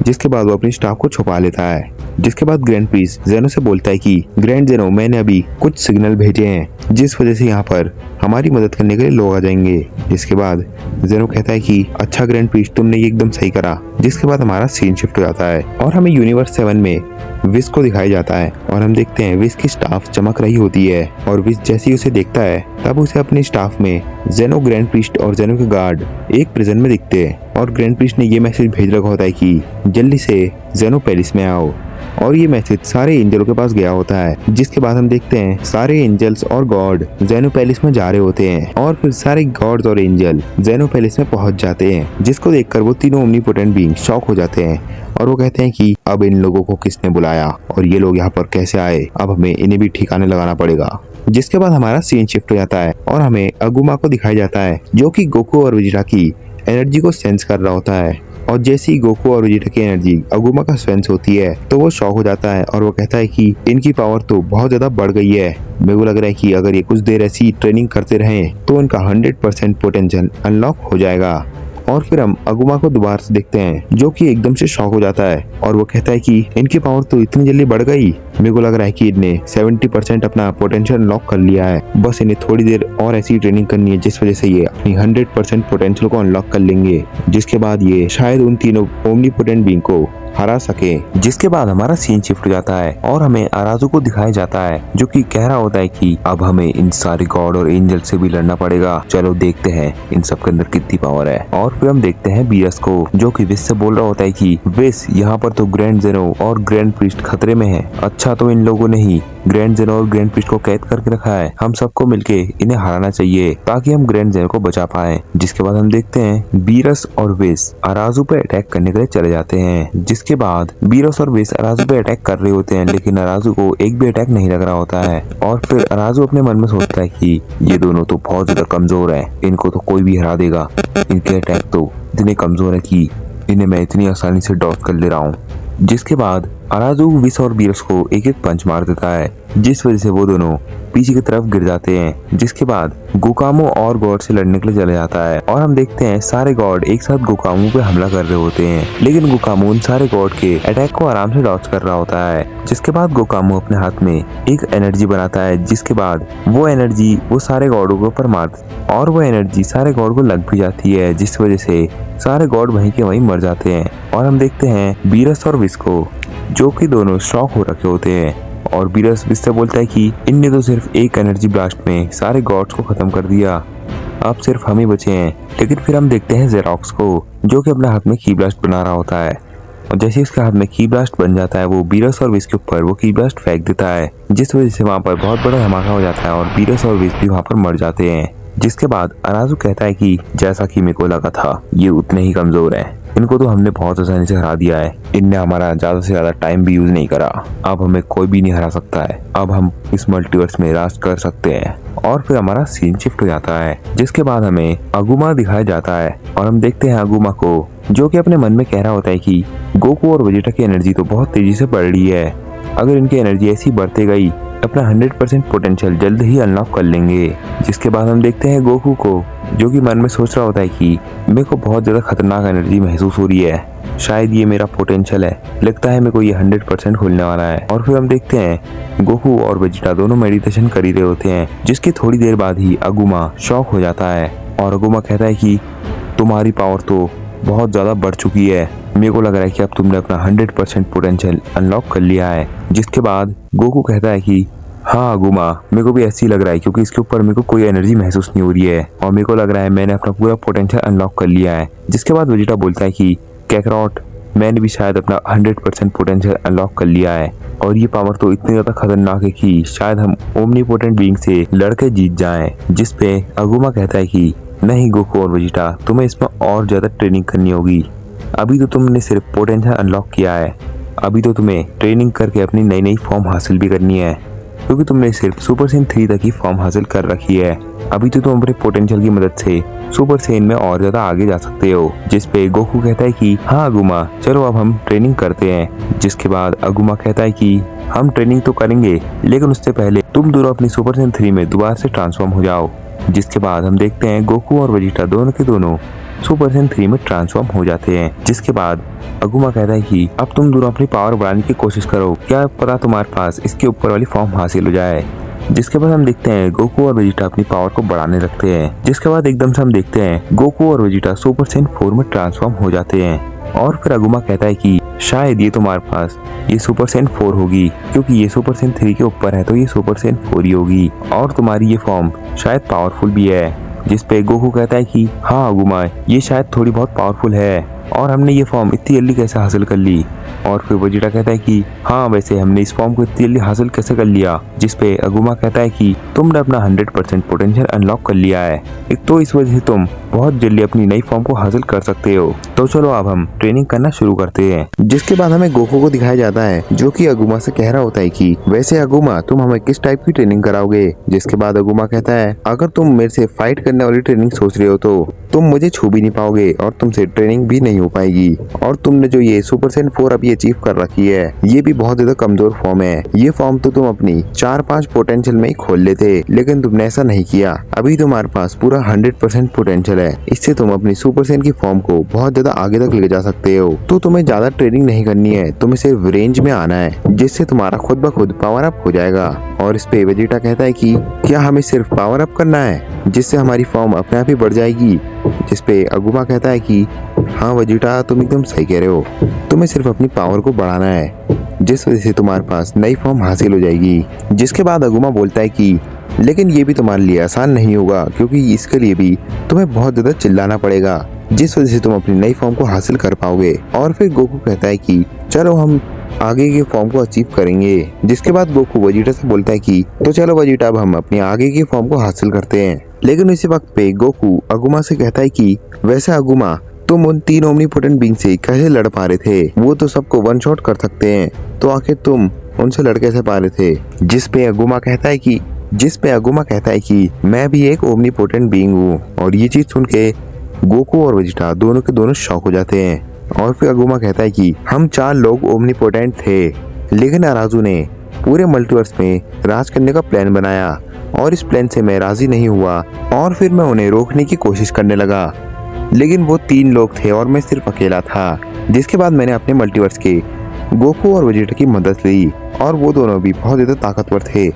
जिसके बाद वो अपनी स्टाफ को छुपा लेता है। जिसके बाद ग्रैंड प्रीस्ट ज़ेनो से बोलता है कि ग्रैंड ज़ेनो, मैंने अभी कुछ सिग्नल भेजे हैं जिस वजह से यहाँ पर हमारी मदद करने के लिए लोग आ जाएंगे। जिसके बाद ज़ेनो कहता है कि अच्छा ग्रैंड प्रीस्ट, तुमने ये एकदम सही करा। जिसके बाद हमारा सीन शिफ्ट हो जाता है और हमें यूनिवर्स 7 में विश को दिखाया जाता है और हम देखते हैं विश की स्टाफ चमक रही होती है और विश जैसे ही उसे देखता है तब उसे अपने स्टाफ में ज़ेनो, ग्रैंड प्रीस्ट और ज़ेनो के गार्ड एक प्रिजन में दिखते हैं। और ग्रैंड प्रीस्ट ने ये मैसेज भेज रखा होता है कि जल्दी से ज़ेनो पैलेस में आओ, और ये मैसेज सारे एंजलों के पास गया होता है। जिसके बाद हम देखते हैं सारे एंजल्स और गॉड ज़ेनो पैलेस में जा रहे होते हैं और फिर सारे गॉड्स और एंजल ज़ेनो पैलेस में पहुंच जाते हैं, जिसको देखकर वो तीनों ओमनीपोटेंट बीइंग शॉक हो जाते हैं और वो कहते हैं कि अब इन लोगों को किसने बुलाया और ये लोग यहाँ पर कैसे आए, अब हमें इन्हें भी ठिकाने लगाना पड़ेगा। जिसके बाद हमारा सीन शिफ्ट हो जाता है और हमें अगुमा को दिखाया जाता है, जो कि गोकू और वेजिटा की एनर्जी को सेंस कर रहा होता है। और जैसे ही गोकू और वेजिटा की एनर्जी अगुमा का सेंस होती है तो वो शॉक हो जाता है और वो कहता है कि इनकी पावर तो बहुत ज्यादा बढ़ गई है, मेरे को लग रहा है कि अगर ये कुछ देर ऐसी ट्रेनिंग करते रहें तो इनका 100% पोटेंशियल अनलॉक हो जाएगा। और फिर हम अगुमा को दोबारा से देखते हैं, जो कि एकदम से शॉक हो जाता है और वो कहता है कि इनकी पावर तो इतनी जल्दी बढ़ गई, मेरे को लग रहा है कि इनने 70% अपना पोटेंशियल अनलॉक कर लिया है, बस इन्हें थोड़ी देर और ऐसी ट्रेनिंग करनी है जिस वजह से ये अपनी 100% पोटेंशियल को अनलॉक कर लेंगे। जिसके बाद ये शायद उन तीनों ओमनीपोटेंट बीइंग को हरा सके। जिसके बाद हमारा सीन शिफ्ट हो जाता है और हमें अराजू को दिखाया जाता है जो कि कह रहा होता है कि अब हमें इन सारे गॉड और एंजल से भी लड़ना पड़ेगा, चलो देखते हैं इन सब के अंदर कितनी पावर है। और फिर हम देखते हैं बीरस को जो कि विस से बोल रहा होता है कि विस यहाँ पर तो ग्रैंड जेनो और ग्रैंड प्रीस्ट खतरे में है। अच्छा तो इन लोगों ने ही ग्रैंड जेनो और ग्रैंड प्रीस्ट को कैद करके रखा है, हम सबको मिलके इन्हें हराना चाहिए ताकि हम ग्रैंड जेनो को बचा पाए। जिसके बाद हम देखते हैं बीरस और विस अराजू पे अटैक करने के लिए चले जाते हैं। जिसके बाद बीरस और विस अराजू पे अटैक कर रहे होते हैं लेकिन अराजू को एक भी अटैक नहीं लग रहा होता है। और फिर अराजू अपने मन में सोचता है कि ये दोनों तो बहुत ज्यादा कमजोर है, इनको तो कोई भी हरा देगा, इनके अटैक तो इतने कमजोर है कि इन्हें मैं इतनी आसानी से डॉज कर ले रहा हूँ। जिसके बाद अराजू विस और बीरस को एक एक पंच मार देता है जिस वजह से वो दोनों पीछे की तरफ गिर जाते हैं। जिसके बाद गोकामो और गॉड से लड़ने के लिए चले जाता है और हम देखते हैं सारे गॉड एक साथ गोकामो पे हमला कर रहे होते हैं लेकिन गोकामो उन सारे गॉड के अटैक को आराम से डॉज कर रहा होता है। जिसके बाद गोकामो अपने हाथ में एक एनर्जी बनाता है जिसके बाद वो एनर्जी वो सारे गॉडों के ऊपर मार और वो एनर्जी सारे गॉड को लग भी जाती है जिस वजह से सारे गॉड वहीं के वहीं मर जाते हैं। और हम देखते हैं बीरस और विस को जो कि दोनों शॉक हो रखे होते हैं और बीरस विस से बोलता है कि इनने तो सिर्फ एक एनर्जी ब्लास्ट में सारे गॉड्स को खत्म कर दिया, अब सिर्फ हम ही बचे हैं। लेकिन फिर हम देखते हैं जेरोक्स को जो कि अपने हाथ में की ब्लास्ट बना रहा होता है और जैसे उसके हाथ में की ब्लास्ट बन जाता है वो बीरस और विस के ऊपर वो की ब्लास्ट फेंक देता है जिस वजह से वहाँ पर बहुत बड़ा धमाका हो जाता है और बीरस और विस भी वहाँ पर मर जाते हैं। जिसके बाद अराजू कहता है कि जैसा कि मेरे को लगा था ये उतने ही कमजोर है, इनको तो हमने बहुत आसानी से हरा दिया है, इनने हमारा ज्यादा से ज्यादा टाइम भी यूज नहीं करा, अब हमें कोई भी नहीं हरा सकता है, अब हम इस मल्टीवर्स में राज कर सकते हैं। और फिर हमारा सीन शिफ्ट हो जाता है जिसके बाद हमें अगुमा दिखाया जाता है और हम देखते हैं अगुमा को जो कि अपने मन में कह रहा होता है कि गोकू और वेजिटा की एनर्जी तो बहुत तेजी से बढ़ रही है, अगर इनकी एनर्जी ऐसी बढ़ते गई अपना 100% पोटेंशियल जल्द ही अनलॉक कर लेंगे। जिसके बाद हम देखते हैं गोकू को जो कि मन में सोच रहा होता है कि मेरे को बहुत ज्यादा खतरनाक एनर्जी महसूस हो रही है, शायद ये मेरा पोटेंशियल है, लगता है मेरे को ये 100% खुलने वाला है। और फिर हम देखते हैं गोकू और वेजिटा दोनों मेडिटेशन कर ही रहे होते हैं जिसकी थोड़ी देर बाद ही अगुमा शॉक हो जाता है और अगुमा कहता है कि तुम्हारी पावर तो बहुत ज्यादा बढ़ चुकी है, मेरे को लग रहा है कि अब तुमने अपना 100% पोटेंशियल अनलॉक कर लिया है। जिसके बाद गोकू कहता है कि हाँ अगुमा मेरे को भी ऐसे ही लग रहा है क्योंकि इसके ऊपर मेरे को कोई एनर्जी महसूस नहीं हो रही है और मेरे को लग रहा है मैंने अपना पूरा पोटेंशियल अनलॉक कर लिया है। जिसके बाद वेजिटा बोलता है कि कैकरॉट मैंने भी शायद अपना 100% पोटेंशियल अनलॉक कर लिया है और ये पावर तो इतनी ज्यादा खतरनाक है कि शायद हम ओमनीपोटेंट बीइंग से लड़के जीत जाएं। जिस पे अगुमा कहता है कि नहीं गोकू और वेजिटा तुम्हें इसमें और ज्यादा ट्रेनिंग करनी होगी, अभी तो तुमने सिर्फ पोटेंशियल अनलॉक किया है, अभी तो तुम्हें ट्रेनिंग करके अपनी नई नई फॉर्म हासिल भी करनी है क्योंकि तुमने सिर्फ सुपर सेन 3 तक की फॉर्म हासिल कर रखी है, अभी तो तुम अपने पोटेंशियल की मदद से सुपर सेन में और ज्यादा आगे जा सकते हो। जिस पे गोकू कहता है कि हाँ अगुमा चलो अब हम ट्रेनिंग करते हैं। जिसके बाद अगुमा कहता है कि हम ट्रेनिंग तो करेंगे लेकिन उससे पहले तुम दोनों अपनी सुपर सेन 3 में दोबारा से ट्रांसफॉर्म हो जाओ। जिसके बाद हम देखते हैं गोकू और वेजिटा दोनों के दोनों सुपर सेन 3 में ट्रांसफॉर्म हो जाते हैं। जिसके बाद अगुमा कहता है कि अब तुम दोनों अपनी पावर बढ़ाने की कोशिश करो, क्या पता तुम्हारे पास इसके ऊपर वाली फॉर्म हासिल हो जाए। जिसके बाद हम देखते हैं गोकू और वेजिटा अपनी पावर को बढ़ाने लगते हैं। जिसके बाद एकदम से हम देखते हैं गोकू और वेजिटा सुपर सेन 4 में ट्रांसफॉर्म हो जाते हैं और फिर अगुमा कहता है कि शायद ये तुम्हारे पास ये सुपर सेन 4 होगी क्योंकि ये सुपर सेन 3 के ऊपर है तो ये सुपर सेन 4 ही होगी और तुम्हारी ये फॉर्म शायद पावरफुल भी है। जिस पे गोकू कहता है कि हाँ अगुमा ये शायद थोड़ी बहुत पावरफुल है और हमने ये फॉर्म इतनी जल्दी कैसे हासिल कर ली। और फिर वेजिटा कहता है कि हाँ वैसे हमने इस फॉर्म को इतनी जल्दी हासिल कैसे कर लिया। जिस पे अगुमा कहता है कि तुमने अपना 100% पोटेंशियल अनलॉक कर लिया है, एक तो इस वजह से तुम बहुत जल्दी अपनी नई फॉर्म को हासिल कर सकते हो, तो चलो अब हम ट्रेनिंग करना शुरू करते हैं। जिसके बाद हमें गोकू को दिखाया जाता है जो कि अगुमा से कह रहा होता है कि वैसे अगुमा तुम हमें किस टाइप की ट्रेनिंग कराओगे। जिसके बाद अगुमा कहता है अगर तुम मेरे से फाइट करने वाली ट्रेनिंग सोच रहे हो तो तुम मुझे छू भी नहीं पाओगे और तुमसे ट्रेनिंग भी नहीं हो पाएगी और तुमने जो ये सुपर सेन 4 अभी अचीव कर रखी है ये भी बहुत ज्यादा कमजोर फॉर्म है, ये फॉर्म तो तुम अपनी 4-5 पोटेंशियल में ही खोल लेते लेकिन तुमने ऐसा नहीं किया, अभी तुम्हारे पास पूरा 100% पोटेंशियल है, इससे तुम अपनी सुपर सेन की फॉर्म को बहुत ज्यादा आगे तक ले जा सकते हो। तो तुम्हें ज्यादा ट्रेनिंग नहीं करनी है, तुम्हें सिर्फ रेंज में आना है जिससे तुम्हारा खुद ब खुद पावर अप हो जाएगा। और इस पे वेजिटा कहता है कि क्या हमें सिर्फ पावर अप करना है जिससे हमारी फॉर्म अपने आप ही बढ़ जाएगी। जिस पे अगुमा कहता है कि हाँ वेजिटा, तुम एकदम सही कह रहे हो। तुम्हें सिर्फ अपनी पावर को बढ़ाना है, जिस वजह से तुम्हारे पास नई फॉर्म हासिल हो जाएगी। जिसके बाद अगुमा बोलता है कि लेकिन ये भी तुम्हारे लिए आसान नहीं होगा, क्योंकि इसके लिए भी तुम्हें बहुत ज्यादा चिल्लाना पड़ेगा, जिस वजह से तुम अपनी नई फॉर्म को हासिल कर पाओगे। और फिर गोकू कहता है कि चलो हम आगे के फॉर्म को अचीव करेंगे। जिसके बाद गोकू वेजिटा से बोलता है कि तो चलो वेजिटा, अब हम अपने आगे के फॉर्म को हासिल करते हैं। लेकिन इसी वक्त पे गोकू अगुमा से कहता है कि वैसे अगुमा, तुम उन 3 ओमनीपोटेंट बींग से कैसे लड़ पा रहे थे? वो तो सबको वन शॉट कर सकते हैं, तो आखिर तुम उनसे लड़ कैसे पा रहे थे? जिस पे अगुमा कहता है कि मैं भी एक ओमनीपोटेंट बीइंग हूँ। और ये चीज सुन के गोकू और वेजिटा दोनों के दोनों शॉक हो जाते हैं। और फिर अगुमा कहता है कि हम 4 लोग ओमनीपोटेंट थे, लेकिन अराजू ने पूरे मल्टीवर्स में राज करने का प्लान बनाया और इस प्लान से मैं राजी नहीं हुआ और फिर मैं उन्हें रोकने की कोशिश करने लगा, लेकिन वो 3 लोग थे और मैं सिर्फ अकेला था। जिसके बाद मैंने अपने मल्टीवर्स के गोकू और वेजिटा की मदद ली और वो दोनों भी बहुत ज़्यादा ताकतवर थे,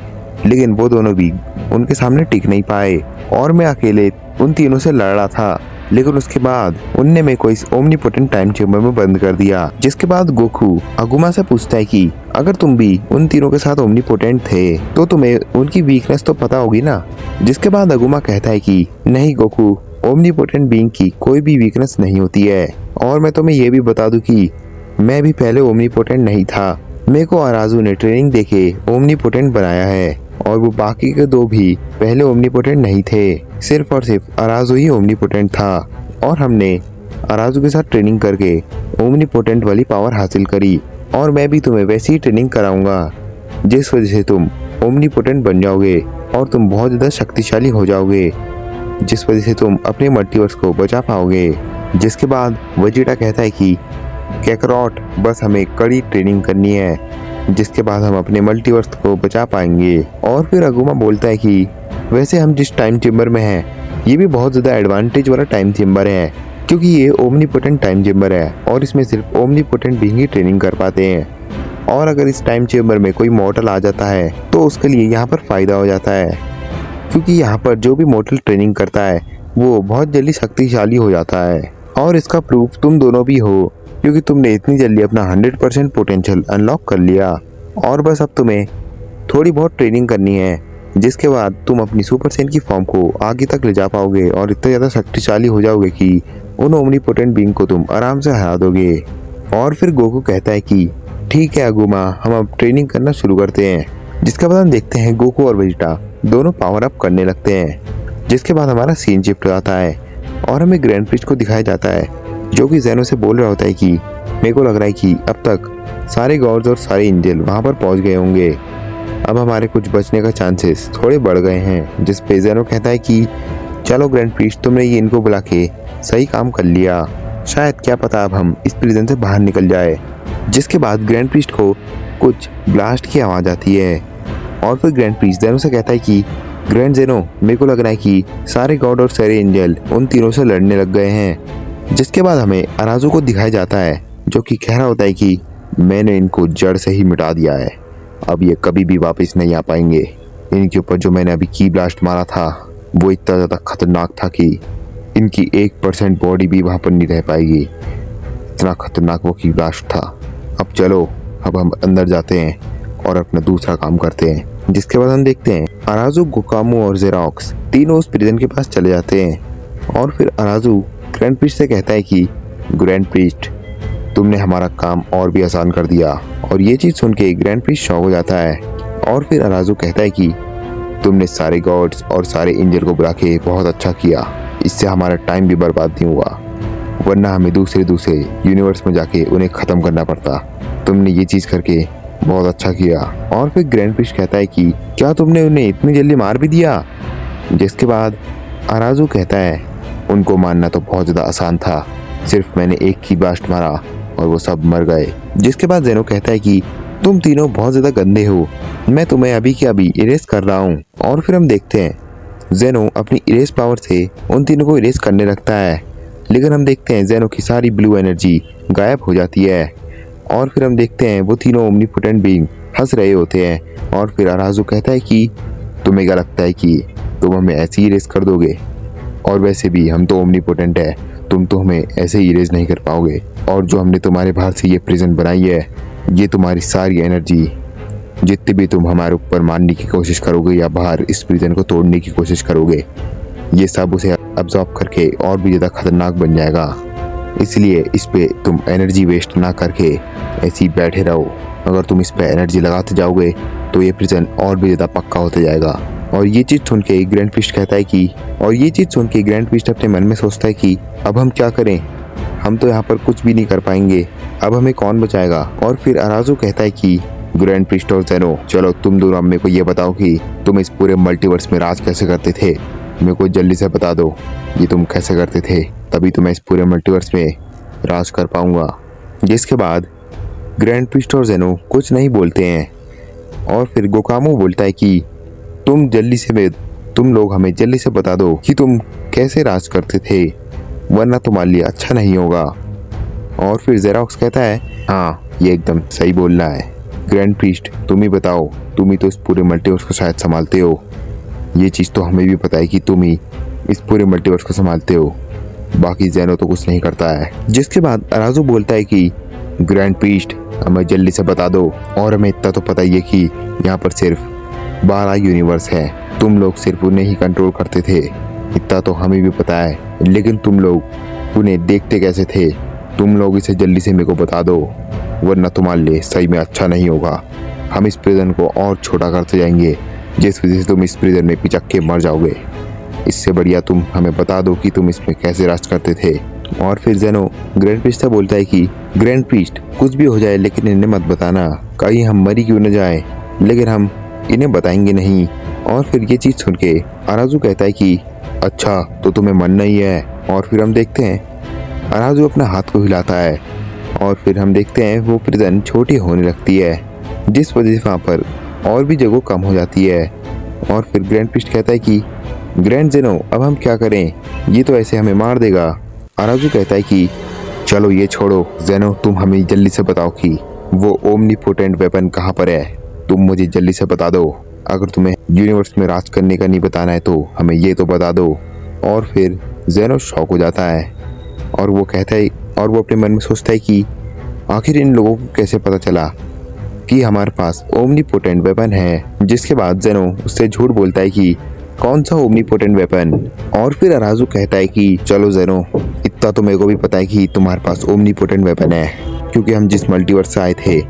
लेकिन वो दोनों भी उनके सामने टिक नहीं पाए और मैं अकेले उन तीनों से लड़ रहा था। लेकिन उसके बाद उनने मेरे को इस ओमनीपोटेंट टाइम चेम्बर में बंद कर दिया। जिसके बाद गोकू अगुमा से पूछता है कि अगर तुम भी उन तीनों के साथ ओमनीपोटेंट थे तो तुम्हें उनकी वीकनेस तो पता होगी ना। जिसके बाद अगुमा कहता है कि नहीं गोकू, ओमनीपोटेंट बीइंग की कोई भी वीकनेस नहीं होती है। और मैं तुम्हें ये भी बता दूं कि मैं भी पहले ओमनीपोटेंट नहीं था, मेरे को अराजू ने ट्रेनिंग देके ओमनीपोटेंट बनाया है और वो बाकी के 2 भी पहले ओमनीपोटेंट नहीं थे, सिर्फ और सिर्फ अराजू ही ओमनीपोटेंट था और हमने अराजू के साथ ट्रेनिंग करके ओमनीपोटेंट वाली पावर हासिल करी और मैं भी तुम्हें वैसी ही ट्रेनिंग कराऊंगा जिस वजह से तुम ओमनीपोटेंट बन जाओगे और तुम बहुत ज़्यादा शक्तिशाली हो जाओगे, जिस वजह से तुम अपने मल्टीवर्स को बचा पाओगे। जिसके बाद वेजिटा कहता है कि कैकरॉट, बस हमें कड़ी ट्रेनिंग करनी है, जिसके बाद हम अपने मल्टीवर्स को बचा पाएंगे। और फिर अगुमा बोलता है कि वैसे हम जिस टाइम चेम्बर में हैं ये भी बहुत ज़्यादा एडवांटेज वाला टाइम चेम्बर है, क्योंकि ये ओमनीपोटेंट टाइम चेम्बर है और इसमें सिर्फ ओमनीपोटेंट बीइंग ही ट्रेनिंग कर पाते हैं। और अगर इस टाइम चेम्बर में कोई मॉर्टल आ जाता है तो उसके लिए यहाँ पर फ़ायदा हो जाता है, क्योंकि यहाँ पर जो भी मॉर्टल ट्रेनिंग करता है वो बहुत जल्दी शक्तिशाली हो जाता है। और इसका प्रूफ तुम दोनों भी हो, क्योंकि तुमने इतनी जल्दी अपना 100% पोटेंशियल अनलॉक कर लिया और बस अब तुम्हें थोड़ी बहुत ट्रेनिंग करनी है, जिसके बाद तुम अपनी सुपर सेन की फॉर्म को आगे तक ले जा पाओगे और इतने ज़्यादा शक्तिशाली हो जाओगे कि उन ओमनीपोटेंट बीइंग को तुम आराम से हरा दोगे। और फिर गोकू कहता है कि ठीक है अगुमा, हम अब ट्रेनिंग करना शुरू करते हैं। जिसके बाद हम देखते हैं गोकू और वेजिटा दोनों पावर अप करने लगते हैं। जिसके बाद हमारा सीन शिफ्ट हो जाता है और हमें ग्रैंड प्रिस्ट को दिखाया जाता है, जो कि ज़ेनो से बोल रहा होता है कि मेरे को लग रहा है कि अब तक सारे गॉड्स और सारे एंजल वहाँ पर पहुँच गए होंगे, अब हमारे कुछ बचने का चांसेस थोड़े बढ़ गए हैं। जिस पे ज़ेनो कहता है कि चलो ग्रैंड प्रिस्ट, तुमने ये इनको बुला के सही काम कर लिया, शायद क्या पता अब हम इस प्रिजन से बाहर निकल जाए। जिसके बाद ग्रैंड प्रिस्ट को कुछ ब्लास्ट की आवाज़ आती है और फिर ग्रैंड प्रिस्ट ज़ेनो से कहता है कि ग्रैंड ज़ेनो, मेरे को लग रहा है कि सारे गॉड और सारे एंजल उन तीनों से लड़ने लग गए हैं। जिसके बाद हमें अराजू को दिखाया जाता है, जो कि कह रहा होता है कि मैंने इनको जड़ से ही मिटा दिया है, अब ये कभी भी वापस नहीं आ पाएंगे। इनके ऊपर जो मैंने अभी की ब्लास्ट मारा था वो इतना ज़्यादा खतरनाक था कि इनकी 1% बॉडी भी वहाँ पर नहीं रह पाएगी, इतना खतरनाक वो की ब्लास्ट था। अब चलो, अब हम अंदर जाते हैं और अपना दूसरा काम करते हैं। जिसके बाद हम देखते हैं अराजू, गोकामू और जेरोक्स तीनों उस प्रिजन के पास चले जाते हैं और फिर अराजू ग्रैंड प्रिस्ट से कहता है कि ग्रैंड प्रिस्ट, तुमने हमारा काम और भी आसान कर दिया। और ये चीज़ सुन के ग्रैंड प्रिस्ट शॉक हो जाता है और फिर अराजू कहता है कि तुमने सारे गॉड्स और सारे एंजल को बुला के बहुत अच्छा किया, इससे हमारा टाइम भी बर्बाद नहीं हुआ, वरना हमें दूसरे यूनिवर्स में जाके उन्हें ख़त्म करना पड़ता। तुमने ये चीज़ करके बहुत अच्छा किया। और फिर ग्रैंड प्रिस्ट कहता है कि क्या तुमने उन्हें इतनी जल्दी मार भी दिया? जिसके बाद अराजू कहता है उनको मारना तो बहुत ज़्यादा आसान था, सिर्फ मैंने एक ही ब्लास्ट मारा और वो सब मर गए। जिसके बाद ज़ेनो कहता है कि तुम तीनों बहुत ज़्यादा गंदे हो, मैं तुम्हें अभी के अभी इरेज कर रहा हूँ। और फिर हम देखते हैं ज़ेनो अपनी इरेज पावर से उन तीनों को इरेज करने लगता है, लेकिन हम देखते हैं ज़ेनो की सारी ब्लू एनर्जी गायब हो जाती है। और फिर हम देखते हैं वो तीनों ओमनीपोटेंट बीइंग हंस रहे होते हैं। और फिर अराजू कहता है कि तुम्हें क्या लगता है कि तुम हमें ऐसे ही इरेज कर दोगे? और वैसे भी हम तो ओमनीपोटेंट है, तुम तो हमें ऐसे ही इरेज नहीं कर पाओगे। और जो हमने तुम्हारे बाहर से ये प्रिजन बनाई है, ये तुम्हारी सारी एनर्जी, जितनी भी तुम हमारे ऊपर मारने की कोशिश करोगे या बाहर इस प्रिजन को तोड़ने की कोशिश करोगे, ये सब उसे अब्जॉर्ब करके और भी ज़्यादा खतरनाक बन जाएगा। इसलिए इस पे तुम एनर्जी वेस्ट ना करके ऐसे ही बैठे रहो। अगर तुम इस पे एनर्जी लगाते जाओगे तो ये प्रिजन और भी ज़्यादा पक्का होता जाएगा। और ये चीज़ सुन के ग्रैंड प्रीस्ट कहता है कि ग्रैंड प्रीस्ट अपने मन में सोचता है कि अब हम क्या करें, हम तो यहाँ पर कुछ भी नहीं कर पाएंगे, अब हमें कौन बचाएगा। और फिर अराजू कहता है कि ग्रैंड प्रीस्ट और जेनो, चलो तुम दोनों अब मेरे को ये बताओ कि तुम इस पूरे मल्टीवर्स में राज कैसे करते थे। मेरे को जल्दी से बता दो ये तुम कैसे करते थे, तभी तो मैं इस पूरे मल्टीवर्स में राज कर पाऊंगा। जिसके बाद ग्रैंड प्रीस्ट और जेनो कुछ नहीं बोलते हैं। और फिर गोकामो बोलता है कि तुम लोग हमें जल्दी से बता दो कि तुम कैसे राज करते थे, वरना तुम्हारे लिए अच्छा नहीं होगा। और फिर जेरोक्स कहता है, हाँ ये एकदम सही बोलना है ग्रैंड प्रीस्ट, तुम ही बताओ, तुम ही तो इस पूरे मल्टीवर्स को शायद संभालते हो। ये चीज़ तो हमें भी पता है कि तुम ही इस पूरे मल्टीवर्स को संभालते हो, बाकी जेनो तो कुछ नहीं करता है। जिसके बाद अराजू बोलता है कि ग्रैंड प्रीस्ट हमें जल्दी से बता दो, और हमें इतना तो पता ही है कि यहाँ पर सिर्फ 12 यूनिवर्स है, तुम लोग सिर्फ उन्हें ही कंट्रोल करते थे, इतना तो हमें भी पता है, लेकिन तुम लोग उन्हें देखते कैसे थे। तुम लोग इसे जल्दी से मेरे को बता दो, वरना तुम्हारे लिए सही में अच्छा नहीं होगा। हम इस प्रिजन को और छोटा करते जाएंगे, जिस वजह से तुम इस प्रिजन में पिचक के मर जाओगे। इससे बढ़िया तुम हमें बता दो कि तुम इसमें कैसे राज करते थे। और फिर जेनो ग्रैंड प्रीस्ट से बोलता है कि ग्रैंड प्रीस्ट कुछ भी हो जाए लेकिन इन्हें मत बताना, कहीं हम मरी क्यों न जाए, लेकिन हम इन्हें बताएंगे नहीं। और फिर ये चीज़ सुन के अराजू कहता है कि अच्छा तो तुम्हें मरना ही है। और फिर हम देखते हैं अराजू अपना हाथ को हिलाता है और फिर हम देखते हैं वो प्रिजन छोटी होने लगती है, जिस वजह से वहाँ पर और भी जगह कम हो जाती है। और फिर ग्रैंड प्रीस्ट कहता है कि ग्रैंड जेनो अब हम क्या करें, ये तो ऐसे हमें मार देगा। अराजू कहता है कि चलो ये छोड़ो जेनो, तुम हमें जल्दी से बताओ कि वो ओमनीपोटेंट वेपन कहाँ पर है, तुम मुझे जल्दी से बता दो। अगर तुम्हें यूनिवर्स में राज करने का नहीं बताना है तो हमें ये तो बता दो। और फिर जेनो शॉक हो जाता है और वो कहता है, और वो अपने मन में सोचता है कि आखिर इन लोगों को कैसे पता चला कि हमारे पास ओमनीपोटेंट वेपन है। जिसके बाद जेनो उससे झूठ बोलता है कि कौन सा ओमनीपोटेंट वेपन। और फिर अराजू कहता है कि चलो जेनो, इतना तो मेरे को भी पता है कि तुम्हारे पास ओमनीपोटेंट वेपन है, क्योंकि हम जिस मल्टीवर्स से आए थे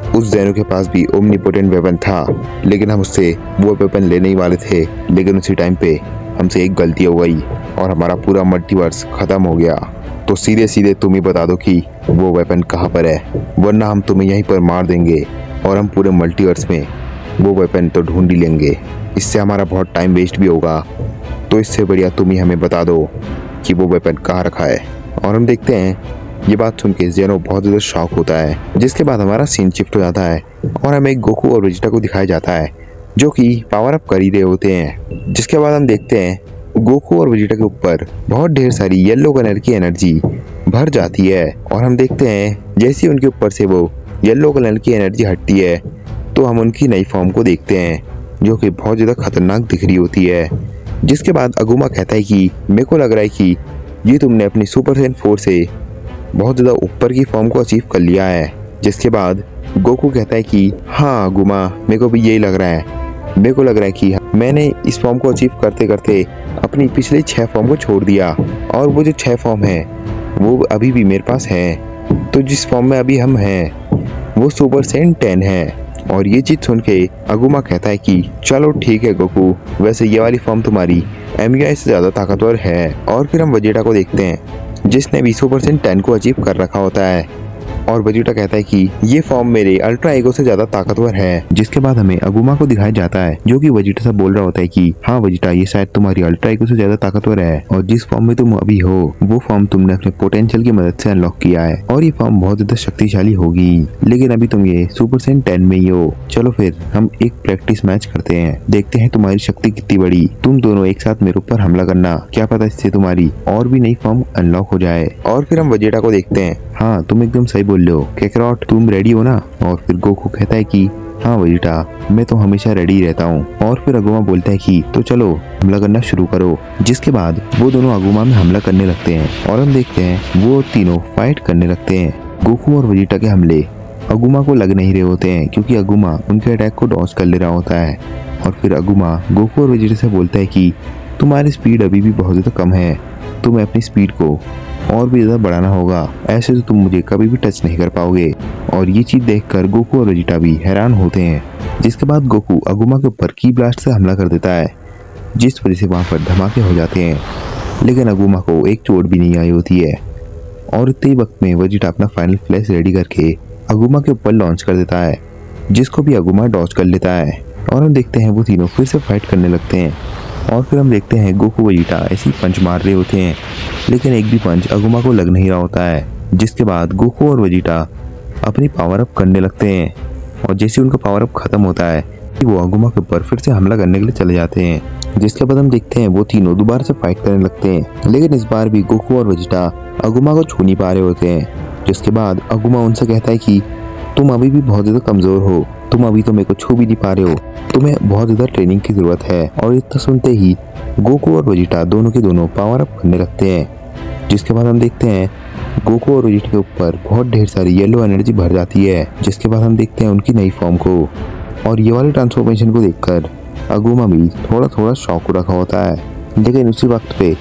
उस जेनो के पास भी ओमनीपोटेंट वेपन था, लेकिन हम उससे वो वेपन लेने ही वाले थे, लेकिन उसी टाइम पे हमसे एक गलती हो गई और हमारा पूरा मल्टीवर्स खत्म हो गया। तो सीधे सीधे तुम ही बता दो कि वो वेपन कहाँ पर है, वरना हम तुम्हें यहीं पर मार देंगे और हम पूरे मल्टीवर्स में वो वेपन तो ढूंढ ही लेंगे। इससे हमारा बहुत टाइम वेस्ट भी होगा, तो इससे बढ़िया तुम ही हमें बता दो कि वो वेपन कहाँ रखा है। और हम देखते हैं ये बात सुन के जेनो बहुत ज़्यादा शॉक होता है। जिसके बाद हमारा सीन शिफ्ट हो जाता है और हमें गोकू और वेजिटा को दिखाया जाता है जो कि पावर अप कर ही रहे होते हैं। जिसके बाद हम देखते हैं गोकू और वेजिटा के ऊपर बहुत ढेर सारी येलो कलर की एनर्जी भर जाती है। और हम देखते हैं जैसे उनके ऊपर से वो येलो कलर की एनर्जी हटती है तो हम उनकी नई फॉर्म को देखते हैं जो कि बहुत ज़्यादा खतरनाक दिख रही होती है। जिसके बाद अगुमा कहता है कि मेरे को लग रहा है कि ये तुमने अपनी सुपर सैयन 4 से बहुत ज़्यादा ऊपर की फॉर्म को अचीव कर लिया है। जिसके बाद गोकू कहता है कि हाँ अगुमा, मेरे को भी यही लग रहा है, मेरे को लग रहा है कि मैंने इस फॉर्म को अचीव करते करते अपनी पिछली 6 फॉर्म को छोड़ दिया और वो जो 6 फॉर्म है वो अभी भी मेरे पास है। तो जिस फॉर्म में अभी हम हैं वो सुपर सैयन 10 है। और ये चीज़ सुन के अगुमा कहता है कि चलो ठीक है गोकू, वैसे ये वाली फॉर्म तुम्हारी MUI से ज़्यादा ताकतवर है। और फिर हम वेजिटा को देखते हैं जिसने 20% 10 को अचीव कर रखा होता है। और वेजिटा कहता है कि ये फॉर्म मेरे अल्ट्रा ईगो से ज्यादा ताकतवर है। जिसके बाद हमें अगुमा को दिखाया जाता है जो कि वेजिटा से बोल रहा होता है कि हाँ वेजिटा, ये शायद तुम्हारी अल्ट्रा ईगो से ज्यादा ताकतवर है और जिस फॉर्म में तुम अभी हो वो फॉर्म तुमने अपने पोटेंशियल की मदद से अनलॉक किया है और ये फॉर्म बहुत ज्यादा शक्तिशाली होगी, लेकिन अभी तुम ये सुपर सैयन 10 में ही हो। चलो फिर हम एक प्रैक्टिस मैच करते हैं, देखते हैं तुम्हारी शक्ति कितनी बड़ी। तुम दोनों एक साथ मेरे ऊपर हमला करना, क्या पता इससे तुम्हारी और भी नई फॉर्म अनलॉक हो जाए। और फिर हम वेजिटा को देखते हैं, हाँ तुम एकदम सही बोल रहे हो कैकरॉट, तुम रेडी हो ना। और फिर गोकू कहता है कि हाँ वेजिटा, मैं तो हमेशा रेडी रहता हूँ। और फिर अगुमा बोलता है कि तो चलो हमला करना शुरू करो। जिसके बाद वो दोनों अगुमा में हमला करने लगते हैं और हम देखते हैं वो तीनों फाइट करने लगते हैं। गोकू और वेजिटा के हमले अगुमा को लग नहीं रहे होते हैं क्योंकि अगुमा उनके अटैक को डॉज कर ले रहा होता है। और फिर अगुमा गोकू और वेजिटा से बोलता है कि तुम्हारी स्पीड अभी भी बहुत ज़्यादा कम है, तुम्हें अपनी स्पीड को और भी ज़्यादा बढ़ाना होगा, ऐसे तो तुम मुझे कभी भी टच नहीं कर पाओगे। और ये चीज़ देखकर गोकू और वेजिटा भी हैरान होते हैं। जिसके बाद गोकू अगुमा के ऊपर की ब्लास्ट से हमला कर देता है, जिस वजह से वहाँ पर धमाके हो जाते हैं। लेकिन अगुमा को एक चोट भी नहीं आई होती है। और इतने ही वक्त में वेजिटा अपना फाइनल फ्लैश रेडी करके अगुमा के ऊपर लॉन्च कर देता है, जिसको भी अगुमा डॉज कर लेता है। और हम देखते हैं वो तीनों फिर से फाइट करने लगते हैं। और फिर हम देखते हैं गोकू वेजिटा ऐसे ही पंच मार रहे होते हैं, लेकिन एक भी पंच अगुमा को लग नहीं रहा होता है। जिसके बाद गोकू और वेजिटा अपनी पावर अप करने लगते हैं और जैसे उनका पावर अप खत्म होता है वो अगुमा के ऊपर फिर से हमला करने के लिए चले जाते हैं। जिसके बाद हम देखते हैं वो तीनों दोबारा से फाइट करने लगते हैं, लेकिन इस बार भी गोकू और वेजिटा अगुमा को छू नहीं पा रहे होते हैं। जिसके बाद अगुमा उनसे कहता है कि तुम अभी भी बहुत ज़्यादा कमज़ोर हो, तुम अभी तो मेरे को छू भी नहीं पा रहे हो, तुम्हें बहुत ज़्यादा ट्रेनिंग की ज़रूरत है। और इतना सुनते ही गोकू और वेजिटा दोनों के दोनों पावर अप करने लगते हैं। जिसके बाद हम देखते हैं गोकू और वेजिटा के ऊपर बहुत ढेर सारी येलो एनर्जी भर जाती है। जिसके बाद हम देखते हैं उनकी नई फॉर्म को, और ये वाले ट्रांसफॉर्मेशन को देखकर अगुमा भी थोड़ा थोड़ा शॉक हो रखा होता है। लेकिन उसी वक्त पे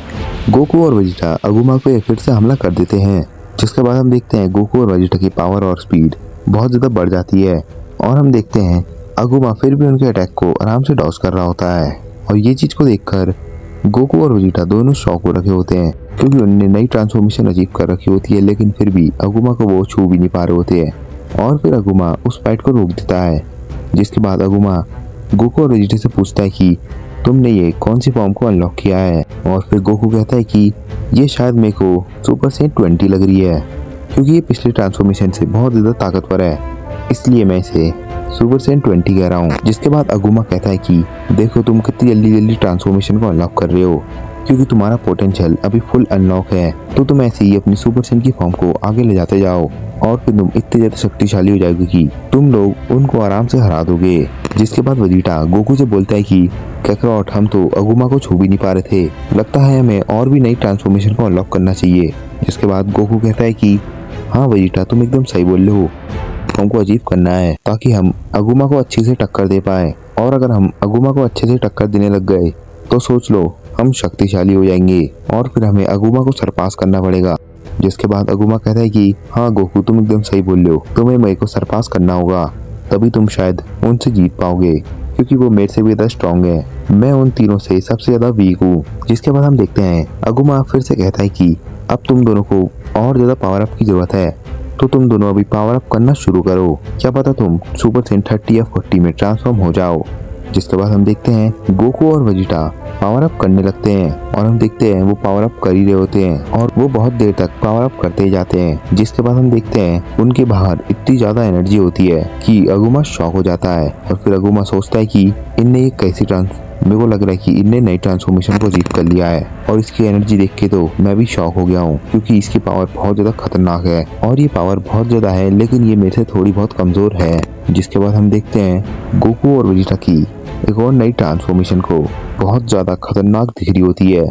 गोकू और वेजिटा अगुमा पे फिर से हमला कर देते हैं। जिसके बाद हम देखते हैं गोकू और वेजिटा की पावर और स्पीड बहुत ज़्यादा बढ़ जाती है और हम देखते हैं अगुमा फिर भी उनके अटैक को आराम से डॉज कर रहा होता है। और ये चीज़ को देखकर गोकू और वेजिटा दोनों शॉक हो रखे होते हैं क्योंकि उन्होंने नई ट्रांसफॉर्मेशन अचीव कर रखी होती है, लेकिन फिर भी अगुमा को वो छू भी नहीं पा रहे होते हैं। और फिर अगुमा उस फाइट को रोक देता है। जिसके बाद अगुमा गोकू और वेजिटा से पूछता है कि तुमने ये कौन सी फॉर्म को अनलॉक किया है। और फिर गोकू कहता है कि ये शायद मेरे को सुपर सेंट 20 लग रही है क्योंकि ये पिछले ट्रांसफॉर्मेशन से बहुत ज़्यादा ताकतवर है, इसलिए मैं इसे सुपर सेंट 20 कह रहा हूँ। जिसके बाद अगुमा कहता है कि देखो तुम कितनी जल्दी जल्दी ट्रांसफॉर्मेशन को अनलॉक कर रहे हो, क्योंकि तुम्हारा पोटेंशियल अभी फुल अनलॉक है, तो तुम ऐसे ही अपनी सुपर सेंट की फॉर्म को आगे ले जाते जाओ और फिर तुम इतने ज़्यादा शक्तिशाली हो जाओगे कि तुम लोग उनको आराम से हरा दोगे। जिसके बाद वेजिटा गोकू से बोलता है कि कैकरॉट, हम तो अगुमा को छू भी नहीं पा रहे थे, लगता है हमें और भी नई ट्रांसफॉर्मेशन को अनलॉक करना चाहिए। जिसके बाद गोकू कहता है कि हाँ वेजिटा, तुम एकदम सही बोल रहे हो, हमको अचीव करना है ताकि हम अगुमा को अच्छे से टक्कर दे पाए। और अगर हम अगुमा को अच्छे से टक्कर देने लग गए तो सोच लो हम शक्तिशाली हो जाएंगे और फिर हमें अगुमा को सरपास करना पड़ेगा। जिसके बाद अगुमा कहता है कि हाँ गोकू, तुम एकदम सही बोल रहे हो, तुम्हें मेरे को सरपास करना होगा, तभी तुम शायद उनसे जीत पाओगे क्योंकि वो मेरे से भी ज़्यादा स्ट्रॉन्ग है, मैं उन तीनों से सबसे ज़्यादा वीक हूँ। जिसके बाद हम देखते हैं अगुमा फिर से कहता है कि अब तुम दोनों को और ज़्यादा पावर अप की ज़रूरत है, तो तुम दोनों अभी पावर अप करना शुरू करो, क्या पता तुम सुपर सेंट 30 या 40 में ट्रांसफॉर्म हो जाओ। जिसके बाद हम देखते हैं गोकू और वेजिटा पावर अप करने लगते हैं और हम देखते हैं वो पावर अप कर ही रहे होते हैं और वो बहुत देर तक पावर अप करते ही जाते हैं। जिसके बाद हम देखते हैं उनके बाहर इतनी ज्यादा एनर्जी होती है कि अगुमा शॉक हो जाता है और फिर अगुमा सोचता है कि इनने ये कैसी मेरे को लग रहा है कि इनने नई ट्रांसफॉर्मेशन को अचीव कर लिया है और इसकी एनर्जी देख के तो मैं भी शॉक हो गया हूँ क्योंकि इसकी पावर बहुत ज़्यादा खतरनाक है और ये पावर बहुत ज़्यादा है, लेकिन ये मेरे से थोड़ी बहुत कमज़ोर है। जिसके बाद हम देखते हैं गोकू और वेजिटा की एक और नई ट्रांसफॉर्मेशन को बहुत ज़्यादा खतरनाक दिख रही होती है,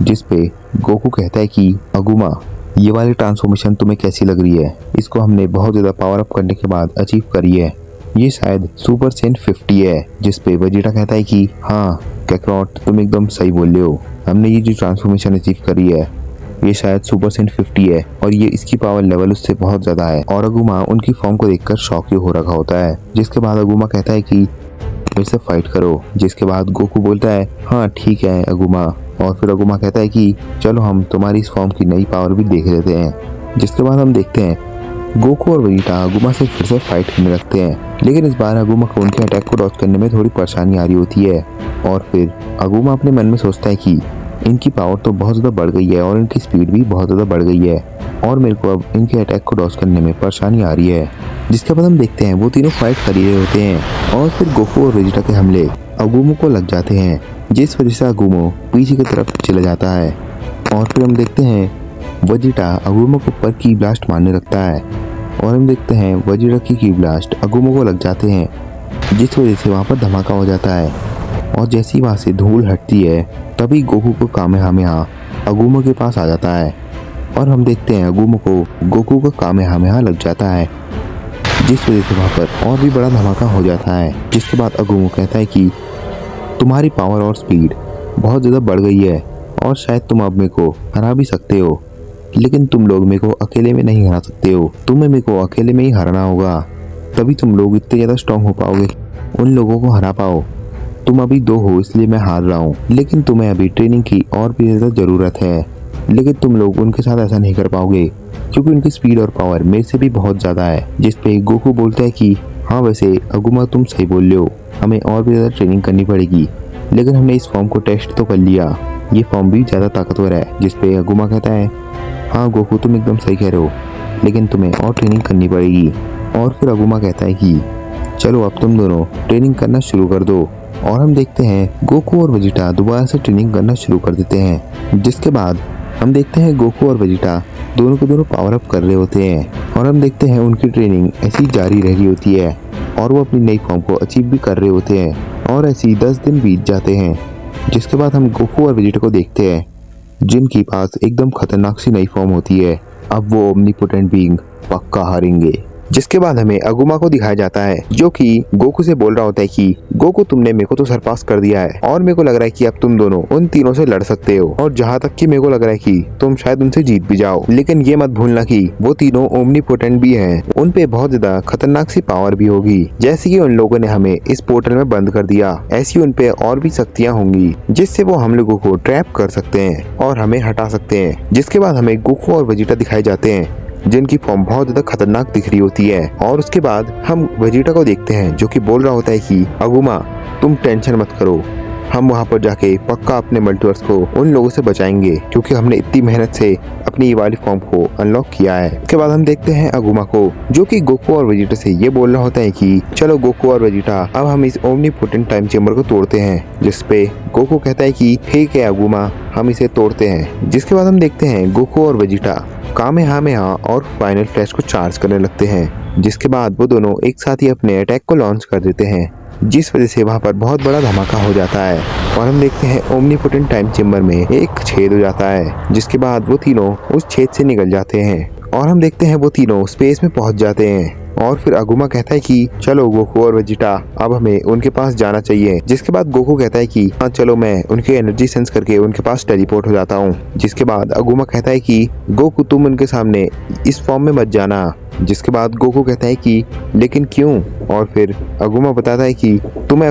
जिसपे गोकू कहता है कि अगुमा, ये वाली ट्रांसफॉर्मेशन तुम्हें कैसी लग रही है, इसको हमने बहुत ज़्यादा पावर अप करने के बाद अचीव करी है, ये शायद सुपर सेंट 50 है। जिसपे वेजिटा कहता है कि हाँ कैकरॉट, तुम एकदम सही बोल रहे हो, हमने ये जो ट्रांसफॉर्मेशन अचीव करी है ये शायद सुपर सेंट 50 है और ये इसकी पावर लेवल उससे बहुत ज़्यादा है। और अगुमा उनकी फॉर्म को देखकर शॉक ही हो रखा होता है। जिसके बाद अगुमा कहता है कि मेरे से फाइट करो। जिसके बाद गोकू बोलता है हाँ ठीक है अगुमा, और फिर अगुमा कहता है कि चलो हम तुम्हारी इस फॉर्म की नई पावर भी देख लेते हैं। जिसके बाद हम देखते हैं गोकू और वेजिटा अगुमा से फिर से फाइट करने लगते हैं, लेकिन इस बार अगुमा को उनके अटैक को डॉज करने में थोड़ी परेशानी आ रही होती है। और फिर अगुमा अपने मन में सोचता है कि इनकी पावर तो बहुत ज़्यादा बढ़ गई है और इनकी स्पीड भी बहुत ज़्यादा बढ़ गई है और मेरे को अब इनके अटैक को डॉज करने में परेशानी आ रही है। जिसके बाद हम देखते हैं वो तीनों फाइट कर रहे होते हैं और फिर गोकू और वेजिटा के हमले अगुमो को लग जाते हैं, जिस वजह से अगुमो पीछे की तरफ चला जाता है। और फिर हम देखते हैं वेजिटा अगुमो के ऊपर की ब्लास्ट मारने लगता है और हम देखते हैं वेजिटा की ब्लास्ट अगुमो को लग जाते हैं जिस वजह से वहाँ पर धमाका हो जाता है। और जैसी वहाँ से धूल हटती है तभी गोकू को कामेहामेहा अगुमा के पास आ जाता है और हम देखते हैं अगुमा को गोकू का कामेहामेहा लग जाता है, जिस वजह से वहाँ पर और भी बड़ा धमाका हो जाता है। जिसके बाद अगुमा कहता है कि तुम्हारी पावर और स्पीड बहुत ज़्यादा बढ़ गई है और शायद तुम अब मेरे को हरा भी सकते हो, लेकिन तुम लोग मेरे को अकेले में नहीं हरा सकते हो। तुम्हें मेरे को अकेले में ही हराना होगा, तभी तुम लोग इतने ज़्यादा स्ट्रांग हो पाओगे, उन लोगों को हरा पाओ। तुम अभी 2 हो इसलिए मैं हार रहा हूँ, लेकिन तुम्हें अभी ट्रेनिंग की और भी ज़्यादा ज़रूरत है। लेकिन तुम लोग उनके साथ ऐसा नहीं कर पाओगे क्योंकि उनकी स्पीड और पावर मेरे से भी बहुत ज़्यादा है। जिस पे गोकू बोलता है कि हाँ वैसे अगुमा तुम सही बोल रहे हो, हमें और भी ज़्यादा ट्रेनिंग करनी पड़ेगी, लेकिन हमने इस फॉर्म को टेस्ट तो कर लिया, ये फॉर्म भी ज़्यादा ताकतवर है। जिस पे अगुमा कहता है हाँ गोकू तुम एकदम सही कह रहे हो, लेकिन तुम्हें और ट्रेनिंग करनी पड़ेगी। और फिर अगुमा कहता है कि चलो अब तुम दोनों ट्रेनिंग करना शुरू कर दो। और हम देखते हैं गोकू और वेजिटा दोबारा से ट्रेनिंग करना शुरू कर देते हैं। जिसके बाद हम देखते हैं गोकू और वेजिटा दोनों के दोनों पावर अप कर रहे होते हैं और हम देखते हैं उनकी ट्रेनिंग ऐसी जारी रही होती है और वो अपनी नई फॉर्म को अचीव भी कर रहे होते हैं। और ऐसे ही 10 दिन बीत जाते हैं। जिसके बाद हम गोकू और वेजिटा को देखते हैं जिनके पास एकदम खतरनाक सी नई फॉर्म होती है। अब वो ओमनीपोटेंट बीइंग पक्का हारेंगे। जिसके बाद हमें अगुमा को दिखाया जाता है जो कि गोकू से बोल रहा होता है कि गोकू तुमने मेरे को तो सरपास कर दिया है और मेरे को लग रहा है कि अब तुम दोनों उन तीनों से लड़ सकते हो, और जहाँ तक कि मेरे को लग रहा है कि तुम शायद उनसे जीत भी जाओ। लेकिन ये मत भूलना कि वो तीनों ओमनीपोटेंट भी हैं, उन पे बहुत ज्यादा खतरनाक सी पावर भी होगी। जैसे कि उन लोगों ने हमें इस पोर्टल में बंद कर दिया, ऐसी उन पे और भी शक्तियाँ होंगी जिससे वो हम लोगों को ट्रैप कर सकते हैं और हमें हटा सकते हैं। जिसके बाद हमें गोकू और वेजिटा दिखाए जाते हैं जिनकी फॉर्म बहुत ज्यादा खतरनाक दिख रही होती है। और उसके बाद हम वेजिटा को देखते हैं जो कि बोल रहा होता है कि अगुमा तुम टेंशन मत करो, हम वहाँ पर जाके पक्का अपने मल्टीवर्स को उन लोगों से बचाएंगे क्योंकि हमने इतनी मेहनत से अपनी ये वाली फॉर्म को अनलॉक किया है। उसके बाद हम देखते हैं अगुमा को जो कि गोकू और वेजिटा से ये बोल रहा होता है कि चलो गोकू और वेजिटा अब हम इस ओमनीपोटेंट टाइम चेम्बर को तोड़ते हैं। जिस पे गोकू कहता है कि ठीक है अगुमा हम इसे तोड़ते हैं। जिसके बाद हम देखते हैं गोकू और वेजिटा कामेहामेहा और फाइनल फ्लैश को चार्ज करने लगते हैं। जिसके बाद वो दोनों एक साथ ही अपने अटैक को लॉन्च कर देते हैं, जिस वजह से वहाँ पर बहुत बड़ा धमाका हो जाता है। और हम देखते हैं ओमनीपोटेंट टाइम चेम्बर में एक छेद हो जाता है, जिसके बाद वो तीनों उस छेद से निकल जाते हैं और हम देखते हैं वो तीनों स्पेस में पहुंच जाते हैं। और फिर अगुमा कहता है कि चलो गोकू और वेजिटा अब हमें उनके पास जाना चाहिए। जिसके बाद गोकू कहता है कि हाँ चलो मैं उनके एनर्जी सेंस करके उनके पास टेलीपोर्ट हो जाता हूँ। जिसके बाद अगुमा कहता है कि गोकू तुम उनके सामने इस फॉर्म में मत जाना। जिसके बाद गोकू कहता है कि लेकिन क्यों? और फिर अगुमा बताता है कि तुम्हें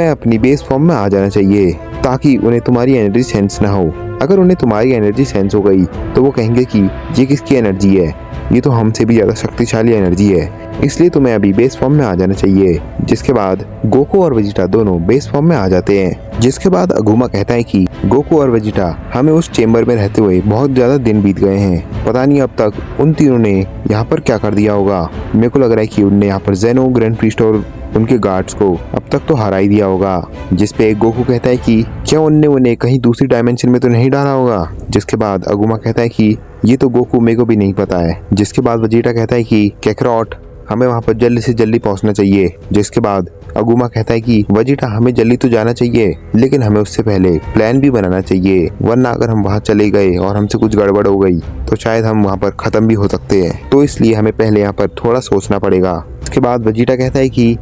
अपनी बेस फॉर्म में आ जाना चाहिए ताकि उन्हें तुम्हारी एनर्जी सेंस ना हो। अगर उन्हें तुम्हारी एनर्जी सेंस हो गई तो वो कहेंगे कि ये किसकी एनर्जी है, ये तो हमसे भी ज़्यादा शक्तिशाली एनर्जी है, इसलिए तुम्हें अभी बेस फॉर्म में आ जाना चाहिए। जिसके बाद गोकू और वेजिटा दोनों बेस फॉर्म में आ जाते हैं। जिसके बाद अगुमा कहता है कि गोकू और वेजिटा हमें उस चेम्बर में रहते हुए बहुत ज़्यादा दिन बीत गए हैं, पता नहीं अब तक उन तीनों ने यहाँ पर क्या कर दिया होगा। मेरे को लग रहा है कि उनने यहाँ पर जेनो, ग्रैंड प्रीस्ट और उनके गार्ड्स को अब तक तो हरा ही दिया होगा। जिस पे गोकू कहता है कि क्या उनने उन्हें कहीं दूसरी डायमेंशन में तो नहीं डाला होगा। जिसके बाद अगुमा कहता है कि ये तो गोकू मेरे को भी नहीं पता है। जिसके बाद वेजिटा कहता है कि कैकरॉट हमें वहाँ पर जल्दी से जल्दी पहुँचना चाहिए। जिसके बाद अगुमा कहता है कि वेजिटा हमें जल्दी तो जाना चाहिए, लेकिन हमें उससे पहले प्लान भी बनाना चाहिए, वरना अगर हम वहाँ चले गए और हमसे कुछ गड़बड़ हो गई तो शायद हम वहाँ पर ख़त्म भी हो सकते हैं, तो इसलिए हमें पहले यहाँ पर थोड़ा सोचना पड़ेगा। उसके बाद वेजिटा कहता है कि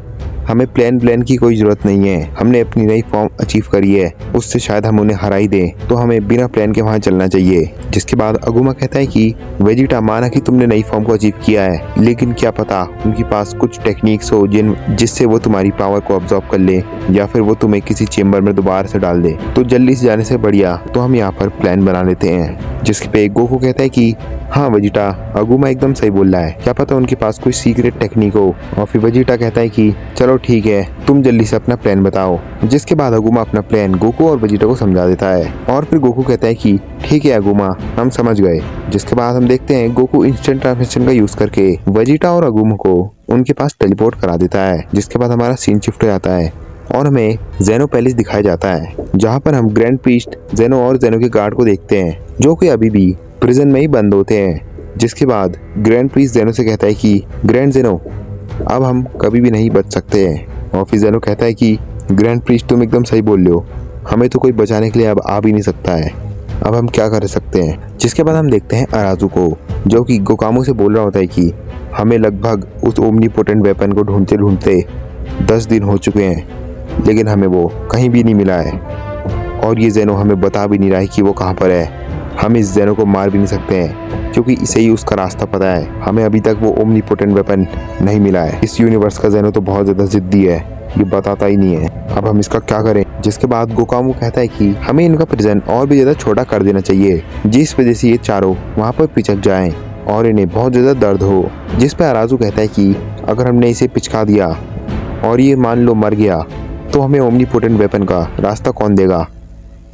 हमें प्लान की कोई ज़रूरत नहीं है, हमने अपनी नई फॉर्म अचीव करी है, उससे शायद हम उन्हें हरा ही दें, तो हमें बिना प्लान के वहाँ चलना चाहिए। जिसके बाद अगुमा कहता है कि वेजिटा माना कि तुमने नई फॉर्म को अचीव किया है, लेकिन क्या पता उनके पास कुछ टेक्निक्स हो जिससे वो तुम्हारी पावर को ऑब्जॉर्व कर ले या फिर वो तुम्हें किसी चेम्बर में दोबारा से डाल दे, तो जल्दी से जाने से बढ़िया तो हम यहाँ पर प्लान बना लेते हैं। जिसके पे गोकू कहता है कि हाँ वेजिटा अगुमा एकदम सही बोल रहा है, क्या पता उनके पास कोई सीक्रेट टेक्निक हो। और फिर वेजिटा कहता है कि चलो ठीक है तुम जल्दी से अपना प्लान बताओ। जिसके बाद अगुमा अपना प्लान गोकू और वेजिटा को समझा देता है और फिर गोकू कहता है कि ठीक है अगुमा हम समझ गए। जिसके बाद हम देखते हैं गोकू इंस्टेंट ट्रांसमिशन का यूज करके वेजिटा और अगुमा को उनके पास टेलीपोर्ट करा देता है। जिसके बाद हमारा सीन शिफ्ट हो जाता है और हमें जेनो पैलेस दिखाया जाता है, जहाँ पर हम ग्रैंड प्रीस्ट जेनो और जेनो के गार्ड को देखते हैं जो कि अभी भी प्रिजन में ही बंद होते हैं। जिसके बाद ग्रैंड प्रीस्ट जेनो से कहता है कि ग्रैंड जेनो अब हम कभी भी नहीं बच सकते हैं। और फिर जेनो कहता है कि ग्रैंड प्रीस्ट तुम एकदम सही बोल रहे हो, हमें तो कोई बचाने के लिए अब आ भी नहीं सकता है, अब हम क्या कर सकते हैं। जिसके बाद हम देखते हैं अराजू को, जो कि गोकामो से बोल रहा होता है कि हमें लगभग उस ओमनीपोटेंट वेपन को ढूंढते ढूंढते 10 दिन हो चुके हैं, लेकिन हमें वो कहीं भी नहीं मिला है। और ये जेनो हमें बता भी नहीं रहा है कि वो कहाँ पर है। हम इस जेनो को मार भी नहीं सकते हैं क्योंकि इसे ही उसका रास्ता पता है। हमें अभी तक वो ओमनीपोटेंट वेपन नहीं मिला है। इस यूनिवर्स का जेनो तो बहुत ज़्यादा जिद्दी है, ये बताता ही नहीं है। अब हम इसका क्या करें। जिसके बाद गोकामो कहता है कि हमें इनका प्रिजन और भी ज़्यादा छोटा कर देना चाहिए, जिस वजह से ये चारों वहाँ पर पिचक जाएं और इन्हें बहुत ज़्यादा दर्द हो। जिस पे अराजू कहता है कि अगर हमने इसे पिचका दिया और ये मान लो मर गया तो हमें ओमनीपोटेंट वेपन का रास्ता कौन देगा।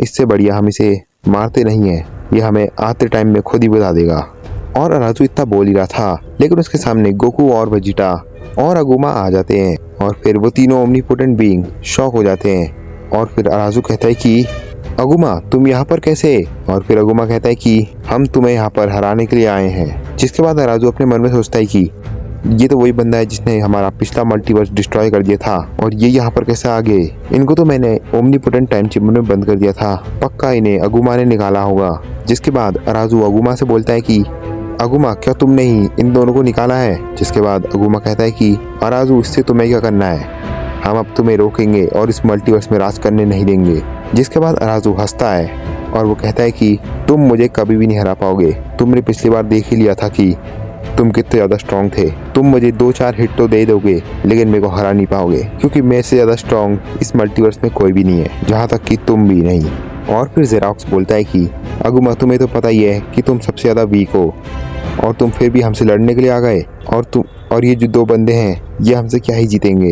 इससे बढ़िया हम इसे मारते नहीं हैं, ये हमें आते टाइम में खुद ही बता देगा। और अराजू इतना बोल ही रहा था, लेकिन उसके सामने गोकू और वेजिटा और अगुमा आ जाते हैं और फिर वो तीनों ओमनीपोटेंट बीइंग शॉक हो जाते हैं। और फिर अराजू कहता है कि अगुमा तुम यहाँ पर कैसे। और फिर अगुमा कहता है कि हम तुम्हें यहाँ पर हराने के लिए आए हैं। जिसके बाद अराजू अपने मन में सोचता है कि ये तो वही बंदा है जिसने हमारा पिछला मल्टीवर्स डिस्ट्रॉय कर दिया था, और ये यहाँ पर कैसे आ गए। इनको तो मैंने ओमनीपोटेंट टाइम चेम्बर में बंद कर दिया था, पक्का इन्हें अगुमा ने निकाला होगा। जिसके बाद अराजू अगुमा से बोलता है कि अगुमा क्या तुमने ही इन दोनों को निकाला है। जिसके बाद अगुमा कहता है कि अराजू इससे तुम्हें क्या करना है, हम अब तुम्हें रोकेंगे और इस मल्टीवर्स में राज करने नहीं देंगे। जिसके बाद अराजू हंसता है और वो कहता है कि तुम मुझे कभी भी नहीं हरा पाओगे, तुमने पिछली बार देख ही लिया था कि तुम कितने ज़्यादा स्ट्रॉन्ग थे। तुम मुझे 2-4 हिट तो दे दोगे लेकिन मेरे को हरा नहीं पाओगे, क्योंकि मेरे से ज़्यादा स्ट्रॉन्ग इस मल्टीवर्स में कोई भी नहीं है, जहाँ तक कि तुम भी नहीं। और फिर जेरोक्स बोलता है कि अगुमा तुम्हें तो पता ही है कि तुम सबसे ज़्यादा वीक हो और तुम फिर भी हमसे लड़ने के लिए आ गए, और ये जो 2 बंदे हैं ये हमसे क्या ही जीतेंगे।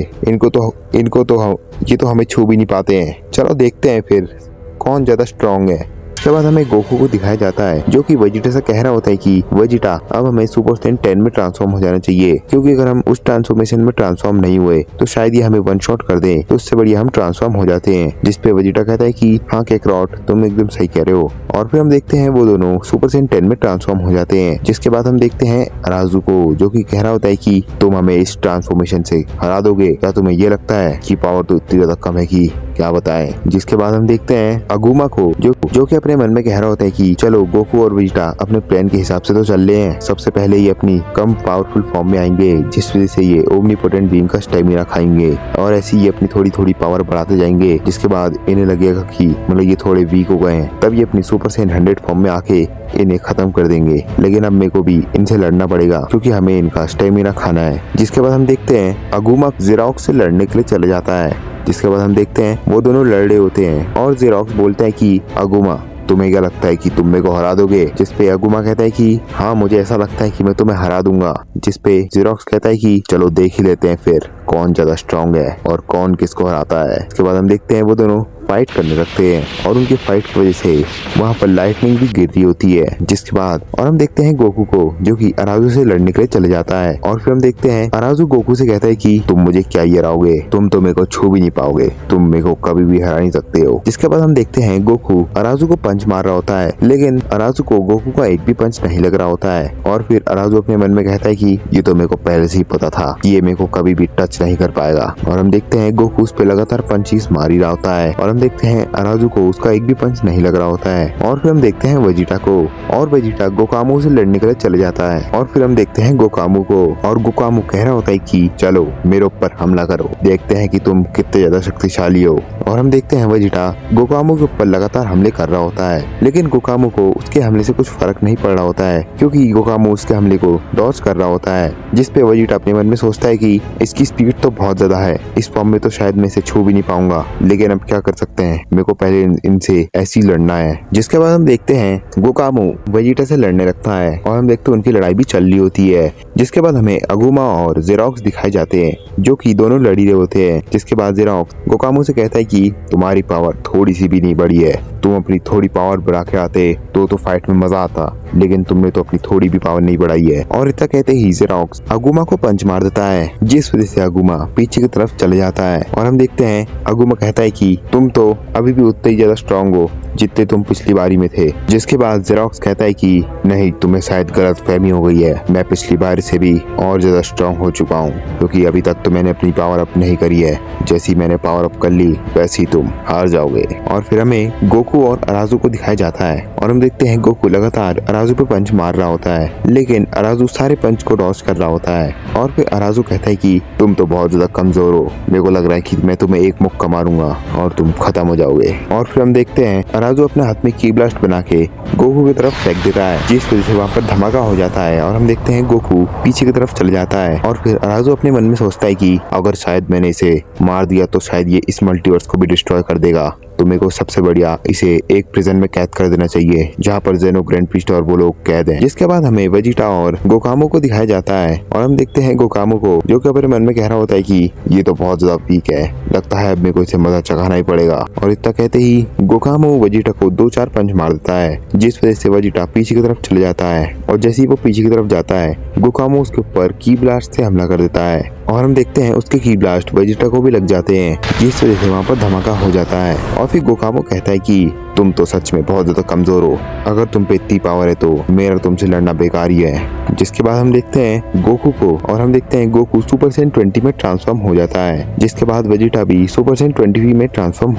ये तो हमें छू भी नहीं पाते हैं। चलो देखते हैं फिर कौन ज़्यादा स्ट्रॉन्ग है। उसके बाद हमें गोकू को दिखाया जाता है, जो कि वेजिटा से कह रहा होता है कि वेजिटा अब हमें सुपर सैयन 10 में ट्रांसफॉर्म हो जाना चाहिए, क्योंकि अगर हम उस ट्रांसफॉर्मेशन में ट्रांसफॉर्म नहीं हुए तो शायद ये हमें वन शॉट कर दे, तो उससे बढ़िया हम ट्रांसफॉर्म हो जाते हैं। जिसपे वेजिटा कहता है कि हाँ केकरॉट तुम एकदम सही कह रहे हो। और फिर हम देखते हैं वो दोनों सुपर सैयन 10 में ट्रांसफॉर्म हो जाते हैं। जिसके बाद हम देखते हैं अराजू को, जो कि कह रहा होता है कि तुम हमें इस ट्रांसफॉर्मेशन से हरा दोगे। क्या तुम्हें ये लगता है कि पावर तो इतनी ज्यादा कम है कि क्या बताएं। जिसके बाद हम देखते हैं अगुमा को, जो कि अपने मन में कह रहा होता है कि चलो गोकू और वेजिटा अपने प्लान के हिसाब से तो चल रहे हैं। सबसे पहले ये अपनी कम पावरफुल फॉर्म में आएंगे, जिस वजह से ये ओमनीपोटेंट बीइंग का स्टेमिना खाएंगे और ऐसे ही ये अपनी थोड़ी थोड़ी पावर बढ़ाते जाएंगे। जिसके बाद इन्हें लगेगा कि मतलब ये थोड़े वीक हो गए हैं, तब ये अपनी सुपर सैयन 100 फॉर्म में आके इन्हें खत्म कर देंगे। लेकिन अब मेरे को भी इनसे लड़ना पड़ेगा, क्योंकि हमें इनका स्टेमिना खाना है। जिसके बाद हम देखते हैं अगुमा जेरोक्स से लड़ने के लिए चले जाता है। जिसके बाद हम देखते हैं वो दोनों लड़ रहे होते हैं और जेरोक्स बोलता है कि अगुमा तुम्हें क्या लगता है कि तुम मेरे को हरा दोगे। जिसपे अगुमा कहता है कि हाँ मुझे ऐसा लगता है कि मैं तुम्हें हरा दूंगा। जिसपे जेरोक्स कहता है कि चलो देख ही लेते हैं फिर कौन ज्यादा स्ट्रॉन्ग है और कौन किसको हराता है। इसके बाद हम देखते हैं वो दोनों फाइट करने लगते हैं और उनकी फाइट की वजह से वहाँ पर लाइटनिंग भी गिर रही होती है। जिसके बाद और हम देखते हैं गोकू को, जो कि अराजू से लड़ने के लिए चले जाता है। और फिर हम देखते हैं अराजू गोकू से कहता है कि तुम मुझे क्या ही हराओगे, तुम तो मेरे को छू भी नहीं पाओगे, तुम मेरे को कभी भी हरा नहीं सकते हो। जिसके बाद हम देखते हैं गोकू अराजू को पंच मार रहा होता है, लेकिन अराजू को गोकू का एक भी पंच नहीं लग रहा होता है। और फिर अराजू अपने मन में कहता है कि ये तो मेरे को पहले से ही पता था कि ये मेरे को कभी भी टच नहीं कर पाएगा। और हम देखते हैं गोकू उस पे लगातार पंचीज मार ही रहा होता है और हम देखते हैं अराजू को उसका एक भी पंच नहीं लग रहा होता है। और फिर हम देखते हैं वेजिटा को, और वेजिटा गोकामो से लड़ने के लिए चले जाता है। और फिर हम देखते हैं गोकामो को, और गोकामो कह रहा होता है कि चलो मेरे ऊपर हमला करो, देखते हैं कि तुम कितने ज्यादा शक्तिशाली हो। और हम देखते हैं वेजिटा गोकामो के ऊपर लगातार हमले कर रहा होता है, लेकिन गोकामो को उसके हमले से कुछ फर्क नहीं पड़ रहा होता है, क्योंकि गोकामो उसके हमले को डॉज कर रहा होता है। जिसपे वेजिटा अपने मन में सोचता है कि इसकी स्पीड तो बहुत ज्यादा है, इस फॉर्म में तो शायद मैं इसे छू भी नहीं पाऊंगा, लेकिन अब क्या कर सकते हैं, मेरे को पहले इनसे ऐसी लड़ना है। जिसके बाद हम देखते हैं गोकामो वेजिटा से लड़ने लगता है और हम देखते हैं उनकी लड़ाई भी चल रही होती है। जिसके बाद हमें अगुमा और जेरोक्स दिखाए जाते हैं, जो कि दोनों लड़ी रहे होते हैं। जिसके बाद जेरोक्स गोकामो से कहता है कि तुम्हारी पावर थोड़ी सी भी नहीं बढ़ी है, तुम अपनी थोड़ी पावर बढ़ा के आते तो फाइट में मजा आता, लेकिन तुमने तो अपनी थोड़ी भी पावर नहीं बढ़ाई है। और इतना कहते ही जेरोक्स अगुमा को पंच मार देता है, जिस वजह से अगुमा पीछे की तरफ चले जाता है। और हम देखते हैं अगुमा कहता है कि तुम तो अभी भी उतने ही ज्यादा स्ट्रॉन्ग हो जितने तुम पिछली बारी में थे। जिसके बाद जेरोक्स कहता है कि नहीं, तुम्हें शायद गलत फहमी हो गई है, मैं पिछली बार से भी और ज्यादा स्ट्रांग हो चुका हूँ, क्योंकि अभी तक तो मैंने अपनी पावर अप नहीं करी है। जैसी मैंने पावर अप कर ली वैसे ही तुम हार जाओगे। और फिर हमें गोकू और अराजू को दिखाया जाता है और हम देखते हैं गोकू लगातार अराजू पे पंच मार रहा होता है, लेकिन अराजू सारे पंच को डॉज कर रहा होता है। और फिर अराजू कहता है कि तुम तो बहुत ज्यादा कमजोर हो, मेरे को लग रहा है कि मैं तुम्हें एक मुक्का मारूंगा और तुम खत्म हो जाओगे। और फिर हम देखते हैं अराजू अपने हाथ में की ब्लास्ट बना के गोकू की तरफ फेंक देता है, जिस वजह से वहाँ पर धमाका हो जाता है और हम देखते हैं गोकू पीछे की तरफ चले जाता है। और फिर अराजू अपने मन में सोचता है कि अगर शायद मैंने इसे मार दिया तो शायद ये इस मल्टीवर्स को भी डिस्ट्रॉय कर देगा, तो मेरे को सबसे बढ़िया इसे एक प्रिजन में कैद कर देना चाहिए जहाँ पर जेनो, ग्रैंड प्रीस्ट और वो लोग कैद हैं। जिसके बाद हमें वेजिटा और गोकामो को दिखाया जाता है और हम देखते हैं गोकामो को, जो कि अपने मन में कह रहा होता है कि ये तो बहुत ज्यादा वीक है, लगता है अब मेरे को इसे मजा चखाना ही पड़ेगा। और इतना कहते ही गोकामो वेजिटा को 2-4 पंच मार देता है, जिस वजह से वेजिटा पीछे की तरफ चले जाता है। और जैसे ही वो पीछे की तरफ जाता है गोकामो उसके ऊपर की ब्लास्ट से हमला कर देता है और हम देखते हैं उसके की ब्लास्ट वेजिटा को भी लग जाते हैं, जिस वजह से वहाँ पर धमाका हो जाता है। और फिर गोकामो कहता है कि तुम तो सच में बहुत ज्यादा कमजोर हो, अगर तुम पे इतनी पावर है तो मेरा तुमसे लड़ना बेकार ही है। जिसके बाद हम देखते हैं गोकू को और हम देखते हैं गोकू सुपर सैयन 20 में ट्रांसफॉर्म हो जाता है। जिसके बाद वेजिटा भी सुपर सैयन 20 में ट्रांसफॉर्म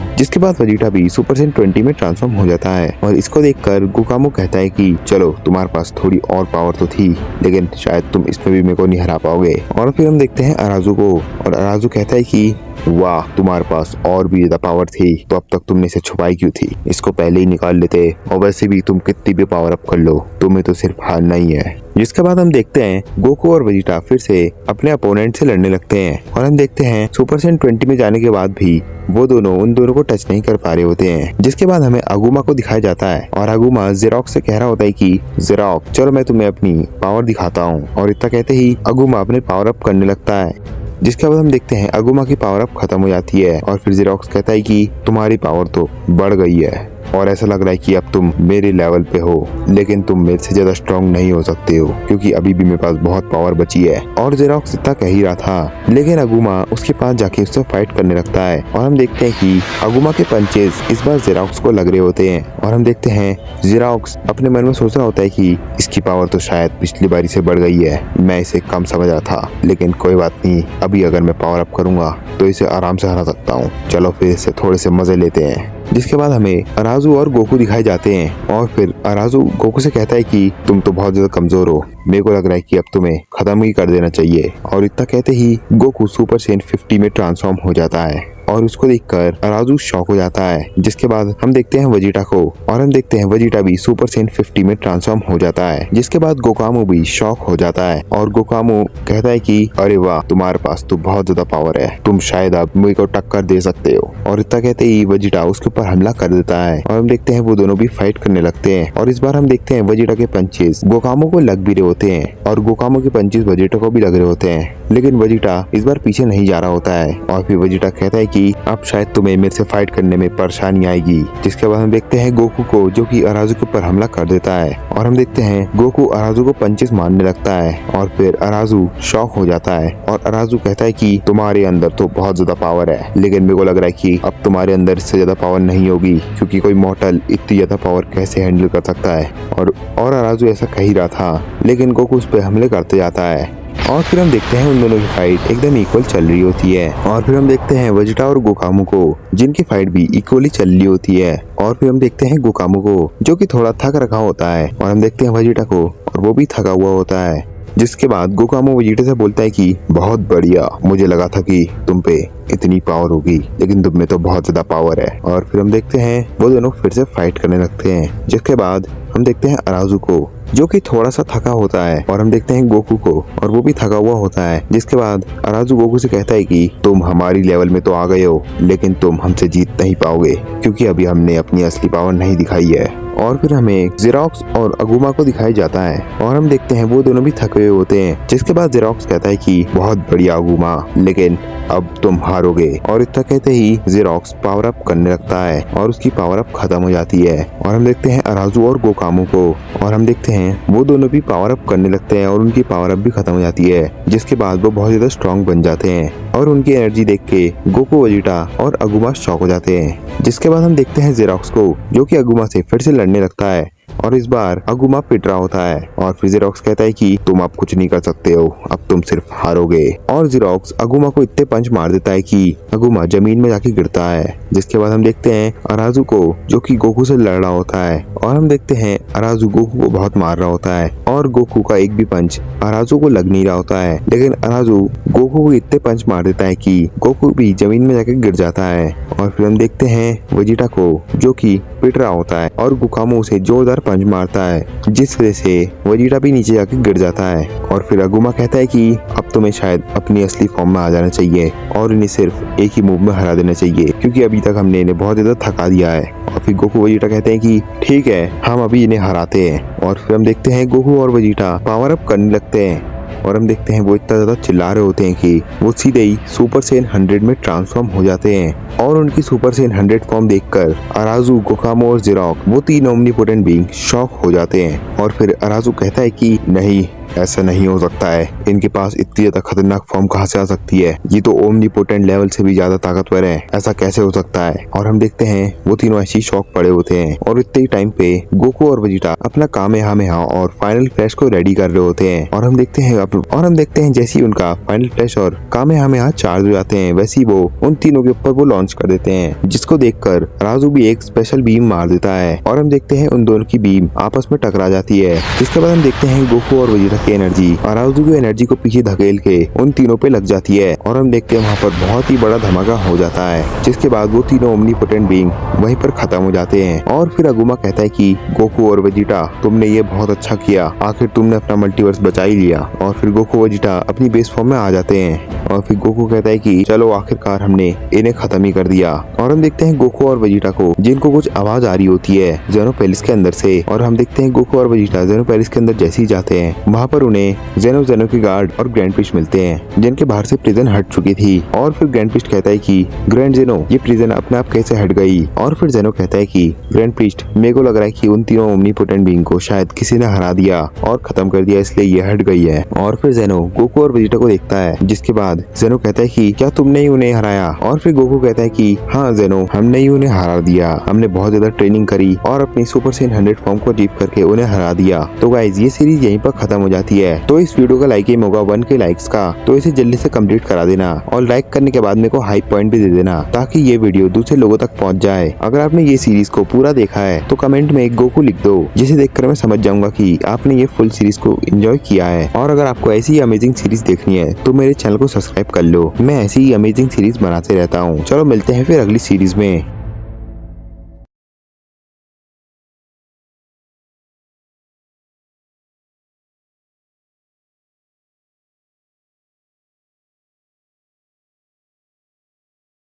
हो जाता है। और इसको देखकर गोकामो कहता है कि चलो तुम्हारे पास थोड़ी और पावर तो थी, लेकिन शायद तुम इसमें भी मेरे को नहीं हरा पाओगे। और फिर हम देखते हैं अराजू को और अराजू कहता है कि वाह, तुम्हारे पास और भी ज्यादा पावर थी तो अब तक तुमने इसे छुपाई क्यों थी, इसको पहले ही निकाल लेते। और वैसे भी तुम कितनी भी पावर अप कर लो, तुम्हें तो सिर्फ हारना ही है। जिसके बाद हम देखते हैं गोकू और वेजिटा फिर से अपने अपोनेंट से लड़ने लगते हैं और हम देखते हैं सुपर सैयन 20 में जाने के बाद भी वो दोनों उन दोनों को टच नहीं कर पा रहे होते हैं। जिसके बाद हमें अगुमा को दिखाया जाता है और अगुमा जेरोक्स से कह रहा होता है कि जेरोक्स चलो मैं तुम्हें अपनी पावर दिखाता हूँ। और इतना कहते ही अगुमा अपने पावर अप करने लगता है। जिसके बाद हम देखते हैं अगुमा की पावर अप खत्म हो जाती है और फिर जेरोक्स कहता है कि तुम्हारी पावर तो बढ़ गई है और ऐसा लग रहा है कि अब तुम मेरे लेवल पे हो, लेकिन तुम मेरे से ज्यादा स्ट्रांग नहीं हो सकते हो क्योंकि अभी भी मेरे पास बहुत पावर बची है। और जेरोक्स इतना कह ही रहा था, लेकिन अगुमा उसके पास जाके उससे फाइट करने लगता है और हम देखते हैं कि अगुमा के पंचेस इस बार जेरोक्स को लग रहे होते हैं। और हम देखते हैं जेरोक्स अपने मन में सोच रहा होता है कि इसकी पावर तो शायद पिछली बारी से बढ़ गई है, मैं इसे कम समझ रहा था, लेकिन कोई बात नहीं, अभी अगर मैं पावर अप करूंगा तो इसे आराम से हरा सकता हूँ। चलो फिर इससे थोड़े से मजे लेते हैं। जिसके बाद हमें अराजू और गोकू दिखाए जाते हैं और फिर अराजू गोकू से कहता है कि तुम तो बहुत ज्यादा कमजोर हो, मेरे को लग रहा है कि अब तुम्हें खत्म ही कर देना चाहिए। और इतना कहते ही गोकू सुपर सैयन 50 में ट्रांसफॉर्म हो जाता है और उसको देखकर अराजू शॉक हो जाता है। जिसके बाद हम देखते हैं वेजिटा को और हम देखते हैं वेजिटा भी सुपर सैयन 50 में ट्रांसफॉर्म हो जाता है। जिसके बाद गोकामो भी शॉक हो जाता है और गोकामो कहता है कि अरे वाह, तुम्हारे पास तो बहुत ज्यादा पावर है, तुम शायद अब मेरे को टक्कर दे सकते हो। और इतना कहते ही वेजिटा उसके ऊपर हमला कर देता है और हम देखते हैं वो दोनों भी फाइट करने लगते हैं। और इस बार हम देखते हैं वेजिटा के पंचेस गोकामो को लग भी रहे होते हैं और गोकामो के पंचेस वेजिटा को भी लग रहे होते हैं, लेकिन वेजिटा इस बार पीछे नहीं जा रहा होता है। और फिर वेजिटा कहता है कि अब शायद तुम्हें मेरे से फाइट करने में परेशानी आएगी। जिसके बाद हम देखते हैं गोकू को, जो कि अराजू के ऊपर हमला कर देता है और हम देखते हैं गोकू अराजू को पंचेस मारने लगता है और फिर अराजू शॉक हो जाता है और अराजू कहता है कि तुम्हारे अंदर तो बहुत ज्यादा पावर है, लेकिन मेरे को लग रहा है कि अब तुम्हारे अंदर इससे ज्यादा पावर नहीं होगी, क्योंकि कोई मॉर्टल इतनी ज्यादा पावर कैसे हैंडल कर सकता है। और अराजू ऐसा कह ही रहा था, लेकिन गोकू उस पर हमले करते जाता है। और फिर हम देखते हैं उन दोनों की फाइट एकदम इक्वल चल रही होती है। और फिर हम देखते हैं वेजिटा और गोकामो को, जिनकी फाइट भी इक्वली चल रही होती है। और फिर हम देखते हैं गोकामो को, जो कि थोड़ा थक रखा होता है और हम देखते हैं वेजिटा को और वो भी थका हुआ होता है। जिसके बाद गोकामो वेजिटा से बोलता है कि बहुत बढ़िया, मुझे लगा था कि तुम पे इतनी पावर होगी, लेकिन तुम में तो बहुत ज्यादा पावर है। और फिर हम देखते हैं वो दोनों फिर से फाइट करने लगते हैं। जिसके बाद हम देखते हैं अराजू को, जो कि थोड़ा सा थका होता है और हम देखते हैं गोकू को और वो भी थका हुआ होता है। जिसके बाद अराजू गोकू से कहता है कि तुम हमारी लेवल में तो आ गए हो, लेकिन तुम हमसे जीत नहीं पाओगे क्योंकि अभी हमने अपनी असली पावर नहीं दिखाई है। और फिर हमें जेरोक्स और अगुमा को दिखाया जाता है और हम देखते हैं वो दोनों भी थके हुए होते हैं। जिसके बाद जेरोक्स कहता है कि बहुत बढ़िया अगुमा, लेकिन अब तुम हारोगे। और इतना कहते ही जेरोक्स पावर अप करने लगता है और उसकी पावर अप खत्म हो जाती है। और हम देखते हैं अराजू और गोकामो को और हम देखते हैं वो दोनों भी पावर अप करने लगते हैं और उनकी पावर अप भी खत्म हो जाती है। जिसके बाद वो बहुत ज्यादा स्ट्रॉन्ग बन जाते हैं और उनकी एनर्जी देख के गोकू, वेजिटा और अगुमा शॉक हो जाते हैं। जिसके बाद हम देखते हैं जेरोक्स को, जो कि अगुमा से फिर से लड़ने लगता है और इस बार अगुमा पिट रहा होता है और फिर जेरोक्स कहता है कि तुम अब कुछ नहीं कर सकते हो, अब तुम सिर्फ हारोगे। और जेरोक्स अगुमा को इतने पंच मार देता है कि अगुमा जमीन में जाके गिरता है। जिसके बाद हम देखते हैं अराजू को, जो कि गोकू से लड़ रहा होता है, और हम देखते हैं अराजू गोकू को बहुत मार रहा होता है और गोकू का एक भी पंच अराजू को लग नहीं रहा होता है। लेकिन अराजू गोकू को इतने पंच मार देता है कि गोकू भी जमीन में जाके गिर जाता है। और फिर हम देखते हैं वेजिटा को, जो कि पिट रहा होता है और गुकामो उसे जोरदार पंच मारता है, जिस वजह से वेजिटा भी नीचे जाके गिर जाता है। और फिर अगुमा कहता है कि अब तुम्हें शायद अपनी असली फॉर्म में आ जाना चाहिए और इन्हें सिर्फ एक ही मूव में हरा देना चाहिए, क्योंकि अभी तक हमने इन्हें बहुत ज्यादा थका दिया है। और फिर गोकू वेजिटा कहते हैं कि ठीक है, हम अभी इन्हें हराते हैं। और फिर हम देखते हैं गोकू और वेजिटा पावर अप करने लगते हैं और हम देखते हैं वो इतना ज्यादा चिल्ला रहे होते हैं कि वो सीधे ही सुपर सेन 100 में ट्रांसफॉर्म हो जाते हैं। और उनकी सुपर सेन 100 फॉर्म देखकर अराजू, गोकामो और जेरोक, वो तीन ओमनीपोटेंट बीइंग शॉक हो जाते हैं। और फिर अराजू कहता है कि नहीं, ऐसा नहीं हो सकता है, इनके पास इतनी ज्यादा खतरनाक फॉर्म कहाँ से आ सकती है, ये तो ओमनीपोटेंट लेवल से भी ज्यादा ताकतवर है, ऐसा कैसे हो सकता है। और हम देखते हैं वो तीनों ऐसे ही शॉक पड़े होते हैं और इतने ही टाइम पे गोकू और वेजिटा अपना कामेहामेहा और फाइनल फ्लैश को रेडी कर रहे होते हैं। और हम देखते हैं जैसे ही उनका फाइनल फ्लैश और कामेहामेहा चार्ज हो जाते हैं, वैसे ही वो उन तीनों के ऊपर वो लॉन्च कर देते हैं, जिसको देखकर राजू भी एक स्पेशल बीम मार देता है। और हम देखते हैं उन दोनों की बीम आपस में टकरा जाती है। जिसके बाद हम देखते हैं गोकू और वेजिटा की एनर्जी अराजू की एनर्जी को पीछे धकेल के उन तीनों पे लग जाती है। और हम देखते हैं वहाँ पर बहुत ही बड़ा धमाका हो जाता है, जिसके बाद वो तीनों ओमनीपोटेंट बीइंग वहीं पर खत्म हो जाते हैं। और फिर अगुमा कहता है कि गोकू और वेजिटा, तुमने ये बहुत अच्छा किया, आखिर तुमने अपना मल्टीवर्स बचा ही लिया। और फिर गोकू वेजिटा अपनी बेस फॉर्म में आ जाते हैं और फिर गोकू कहता है कि चलो आखिरकार हमने इन्हें खत्म ही कर दिया। और हम देखते हैं गोकू और वेजिटा को, जिनको कुछ आवाज आ रही होती है जेनो पैलेस के अंदर से। और हम देखते हैं गोकू और वेजिटा जेनो पैलेस के अंदर जैसे ही जाते हैं, वहाँ पर उन्हें जेनो के गार्ड और ग्रैंड प्रिस्ट मिलते हैं, जिनके बाहर से प्रिजन हट चुकी थी। और फिर ग्रैंड प्रिस्ट कहता है कि ग्रैंड जेनो, ये प्रिजन अपने आप कैसे हट गई। और फिर जेनो कहता है कि ग्रैंड प्रिस्ट, मेरे को लग रहा है कि उन तीनों ओमनीपोटेंट बीइंग को शायद किसी ने हरा दिया और खत्म कर दिया, इसलिए ये हट गई है। और फिर जेनो गोकू और वेजिटा को देखता है, जिसके बाद जेनो कहता है कि क्या तुमने ही उन्हें हराया। और फिर गोकू कहता है कि हाँ जेनो, हमने ही उन्हें हरा दिया, हमने बहुत ज्यादा ट्रेनिंग करी और अपनी सुपर सेन 100 फॉर्म को अचीव करके उन्हें हरा दिया। तो गाइज ये सीरीज यहीं पर खत्म हो जाती है। तो इस वीडियो का लाइक एम होगा 1K लाइक्स का, तो इसे जल्दी से कंप्लीट करा देना और लाइक करने के बाद मेरे को हाई पॉइंट भी दे देना, ताकि ये वीडियो दूसरे लोगों तक पहुंच जाए। अगर आपने ये सीरीज को पूरा देखा है तो कमेंट में एक गोकू लिख दो, जिसे देखकर मैं समझ जाऊंगा कि आपने ये फुल सीरीज को एंजॉय किया है। और अगर आपको ऐसी ही अमेजिंग सीरीज देखनी है तो मेरे चैनल को सब्सक्राइब कर लो, मैं ऐसी ही अमेजिंग सीरीज बनाते रहता हूँ। चलो मिलते हैं फिर अगली सीरीज में।